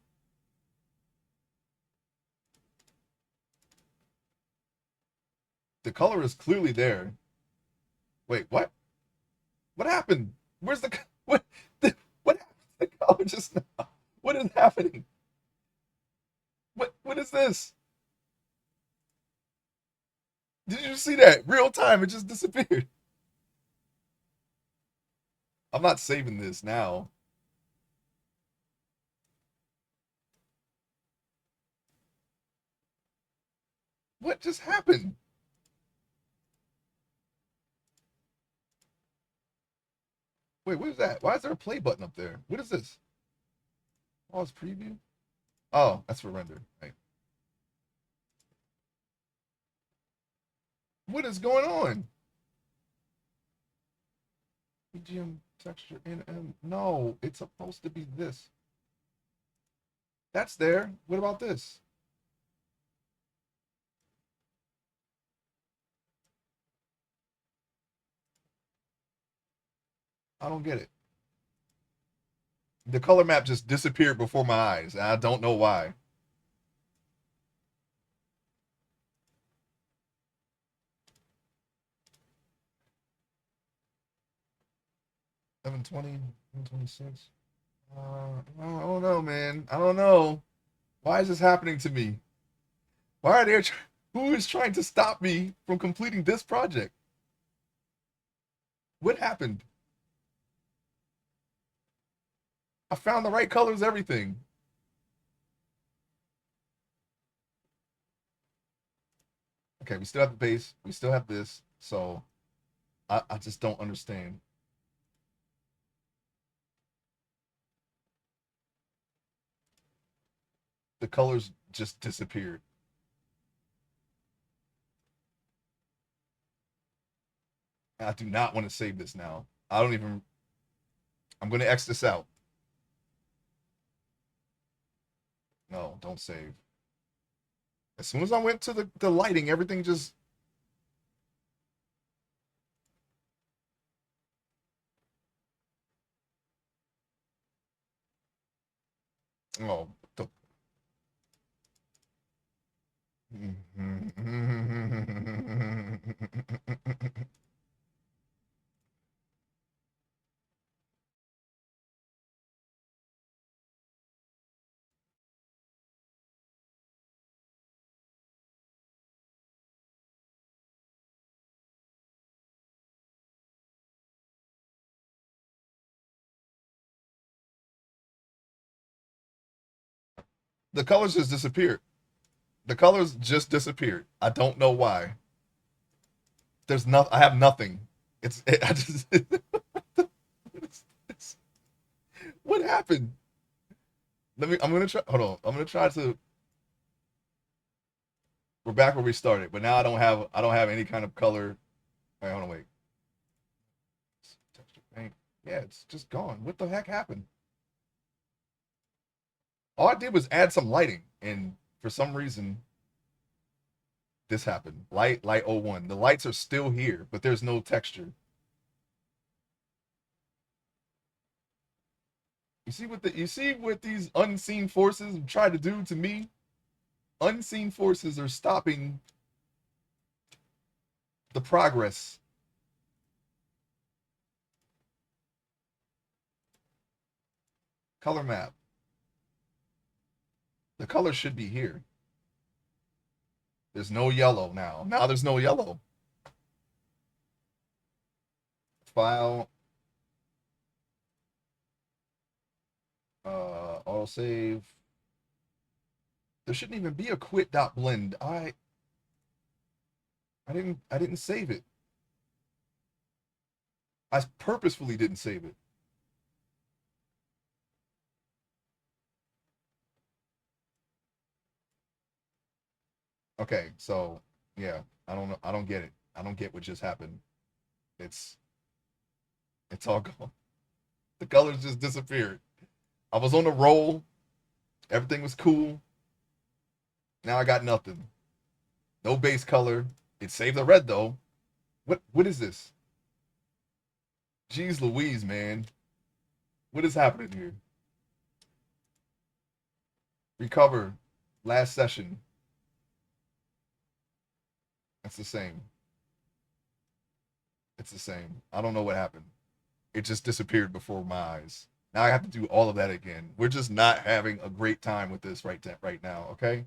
The color is clearly there. Wait, what? What happened? Where's the what? What happened to the color just now? What is happening? What is this? Did you see that? Real time, it just disappeared. I'm not saving this now. What just happened? Wait, what is that? Why is there a play button up there? What is this? Oh, it's preview? Oh, that's for render. Right. What is going on? BGM texture in no, it's supposed to be this. That's there. What about this? I don't get it. The color map just disappeared before my eyes, and I don't know why. 720, 126. I don't know, man. I don't know. Why is this happening to me? Why are they? Who is trying to stop me from completing this project? What happened? I found the right colors, everything. Okay, we still have the base. We still have this. So I just don't understand. The colors just disappeared. I do not want to save this now. I don't even. I'm going to X this out. No, don't save. As soon as I went to the lighting, everything just. Oh, the. The colors just disappeared. The colors just disappeared. I don't know why. There's no. I have nothing. I just. What happened? Let me. I'm gonna try. Hold on. I'm gonna try to. We're back where we started, but now I don't have. I don't have any kind of color. Wait, hold on. Wait. Texture paint. Yeah, it's just gone. What the heck happened? All I did was add some lighting, and for some reason, this happened. Light 01. The lights are still here, but there's no texture. You see what these unseen forces try to do to me? Unseen forces are stopping the progress. Color map. The color should be here. There's no yellow now. Now there's no yellow. File. Autosave. There shouldn't even be a quit.blend. I didn't save it. I purposefully didn't save it. Okay, so yeah, I don't know. I don't get it. I don't get what just happened. It's it's all gone. The colors just disappeared. I was on a roll. Everything was cool. Now I got nothing. No base color. It saved the red though. What is this? Jeez Louise, man. What is happening here? Recover. Last session. That's the same. It's the same. I don't know what happened. It just disappeared before my eyes. Now I have to do all of that again. We're just not having a great time with this right now, okay?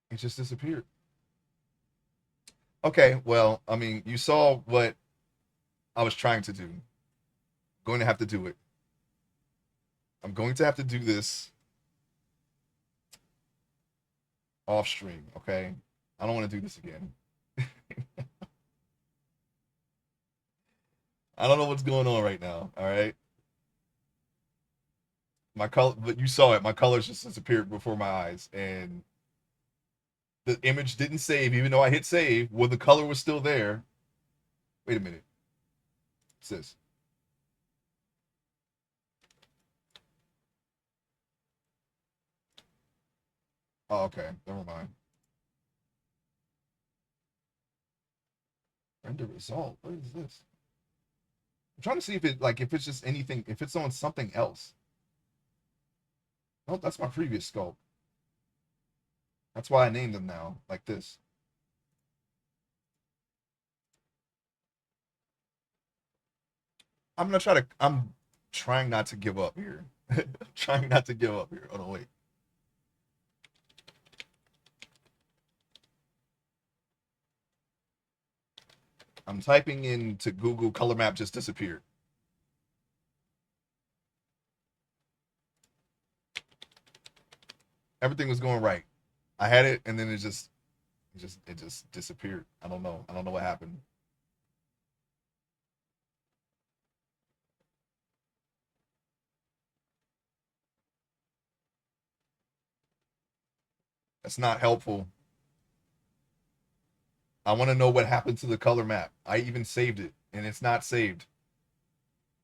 It just disappeared. Okay, well, I mean, you saw what I was trying to do. Going to have to do it. I'm going to have to do this off stream, okay? I don't want to do this again. I don't know what's going on right now, all right? My color, but you saw it. My colors just disappeared before my eyes, and the image didn't save, even though I hit save. Well, the color was still there. Wait a minute. What's this? Oh, okay. Never mind. Render result. What is this? I'm trying to see if it like if it's just anything, if it's on something else. Oh, that's my previous sculpt. That's why I named them now, like this. I'm trying not to give up here. Trying not to give up here. Oh no, wait. I'm typing into Google color map just disappeared. Everything was going right. I had it and then it just disappeared. I don't know. I don't know what happened. That's not helpful. I want to know what happened to the color map. I even saved it and it's not saved.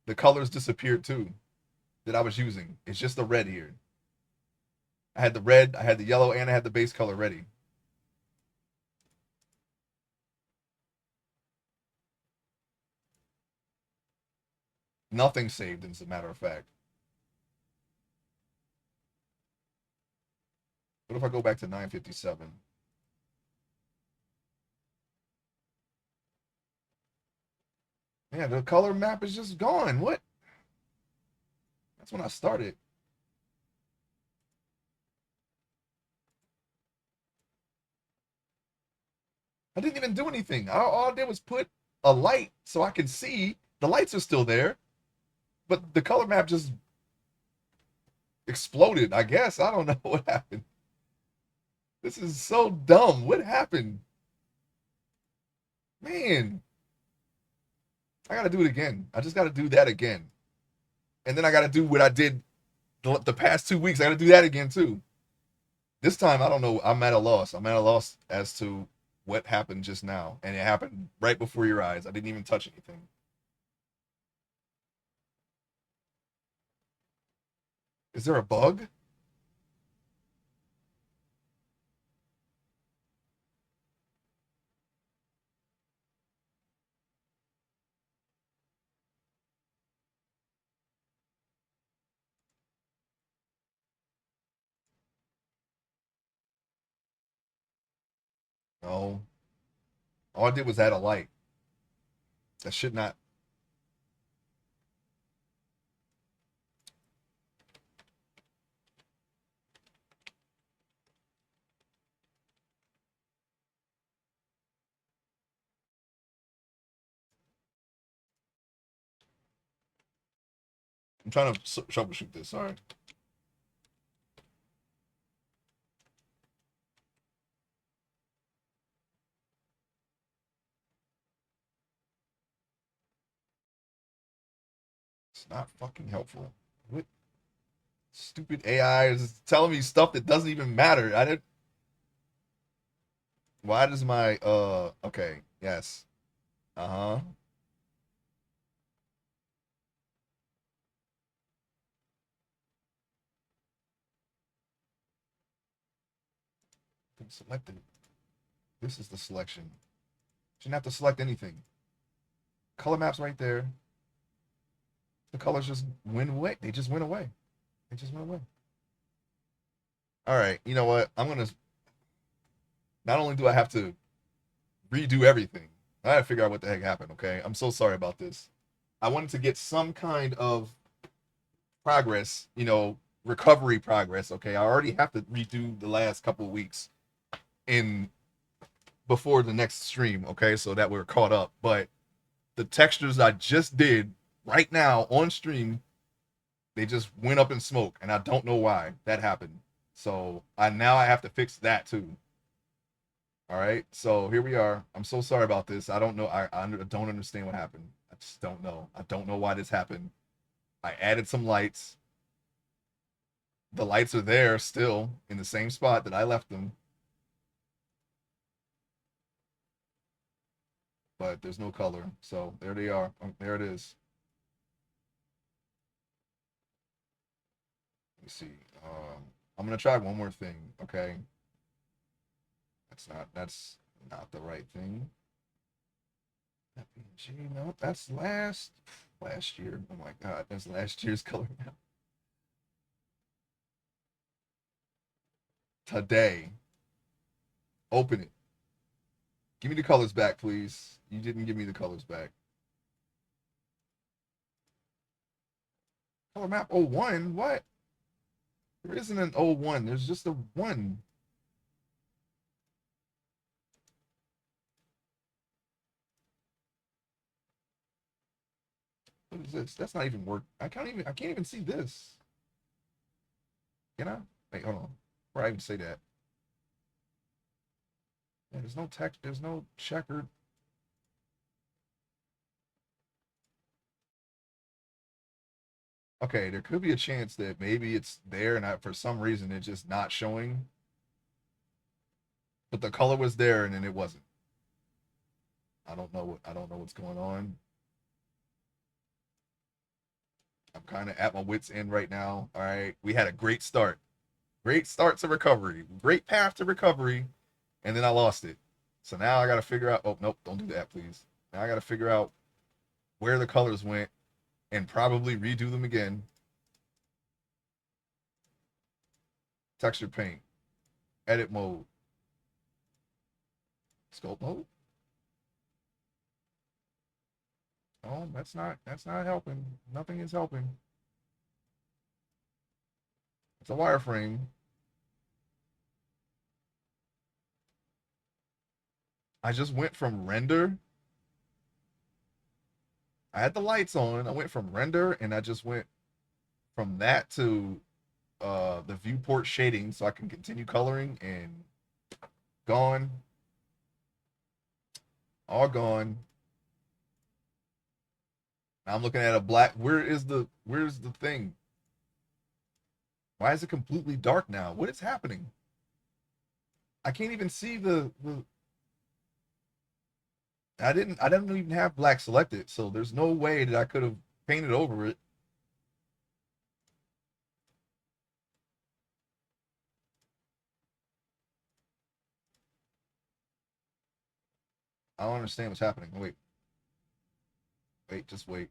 The colors disappeared too that I was using. It's just the red here. I had the red, I had the yellow, and I had the base color ready. Nothing saved, as a matter of fact. What if I go back to 957? Yeah, the color map is just gone. What? That's when I started. I didn't even do anything. All I did was put a light so I could see. The lights are still there, but the color map just exploded, I guess. I don't know what happened. This is so dumb. What happened? Man, I gotta do it again. I just gotta do that again. And then I gotta do what I did the past 2 weeks. I gotta do that again too. This time, I don't know. I'm at a loss. I'm at a loss as to what happened just now. And it happened right before your eyes. I didn't even touch anything. Is there a bug? No. All I did was add a light. That should not. I'm trying to troubleshoot this. Sorry. It's not fucking helpful. What stupid AI is telling me stuff that doesn't even matter. I didn't. Why does my okay, yes. Uh-huh. Selected. This is the selection. Shouldn't have to select anything. Color maps right there. The colors just went away. They just went away. They just went away. All right, you know what? I'm gonna. Not only do I have to redo everything, I gotta figure out what the heck happened. Okay, I'm so sorry about this. I wanted to get some kind of progress, recovery progress. Okay, I already have to redo the last couple of weeks in before the next stream. Okay, so that we're caught up. But the textures I just did right now on stream, they just went up in smoke, and I don't know why that happened. So I have to fix that too. All right, so here we are. I'm so sorry about this. I don't know. I don't understand what happened. I just don't know. I don't know why this happened. I added some lights. The lights are there still in the same spot that I left them, but there's no color. So there they are. There it is. Let me see. I'm gonna try one more thing. Okay, that's not the right thing. FBG, no, that's last year. Oh my god, that's last year's color map. Today, open it. Give me the colors back, please. You didn't give me the colors back. Color map 01? What? There isn't an 01. There's just a 1. What is this? That's not even work. I can't even see this. Can I? Wait, hold on. Before I even say that. Yeah, there's no text, there's no checkered. Okay, there could be a chance that maybe it's there and for some reason it's just not showing. But the color was there and then it wasn't. I don't know what's going on. I'm kind of at my wits end right now. All right. We had a great start. Great start to recovery. Great path to recovery. And then I lost it. So now I got to figure out. Oh, nope. Don't do that, please. Now I got to figure out where the colors went and probably redo them again. Texture paint. Edit mode. Sculpt mode. Oh, that's not helping. Nothing is helping. It's a wireframe. I just went from render. I had the lights on. I went from render and I just went from that to the viewport shading so I can continue coloring and gone. All gone. Now I'm looking at a black. Where's the thing? Why is it completely dark now? What is happening? I can't even see the I didn't even have black selected, so there's no way that I could have painted over it. I don't understand what's happening. Wait. Wait, just wait.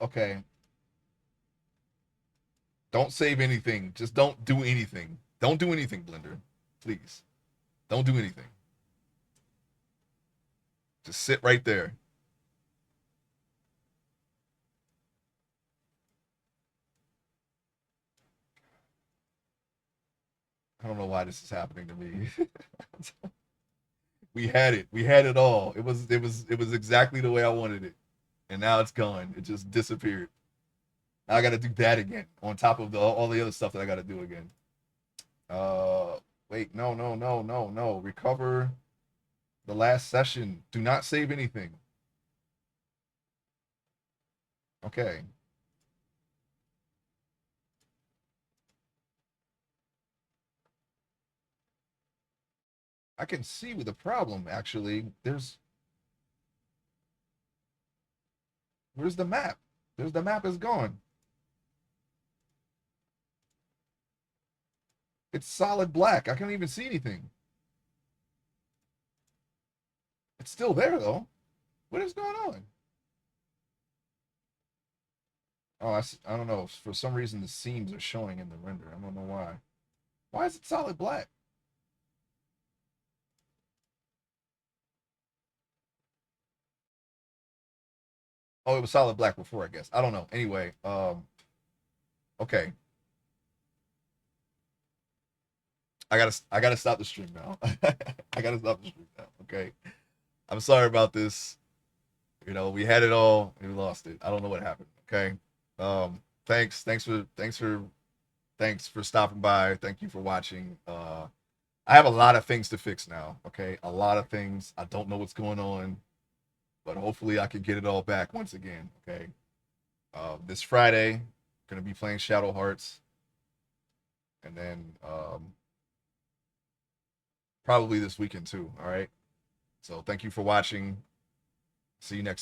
Okay. Don't save anything. Just don't do anything. Don't do anything, Blender. Please. Don't do anything. Just sit right there. I don't know why this is happening to me. We had it. We had it all. It was exactly the way I wanted it. and now it's gone. It just disappeared. Now I got to do that again on top of all the other stuff that I got to do again. Uh, wait, no, no, no, no, no. Recover the last session. Do not save anything. Okay. I can see with the problem actually. Where's the map? There's the map is gone. It's solid black. I can't even see anything. It's still there though. What is going on? Oh, I don't know. For some reason, the seams are showing in the render. I don't know why. Why is it solid black? Oh, it was solid black before, I guess. I don't know. Anyway, okay. I gotta stop the stream now. I gotta stop the stream now. Okay. I'm sorry about this. You know, we had it all, and we lost it. I don't know what happened. Okay. Thanks. Thanks for stopping by. Thank you for watching. I have a lot of things to fix now. Okay. A lot of things. I don't know what's going on, but hopefully I can get it all back once again. Okay. This Friday, gonna be playing Shadow Hearts, and then probably this weekend too. All right. So thank you for watching. See you next.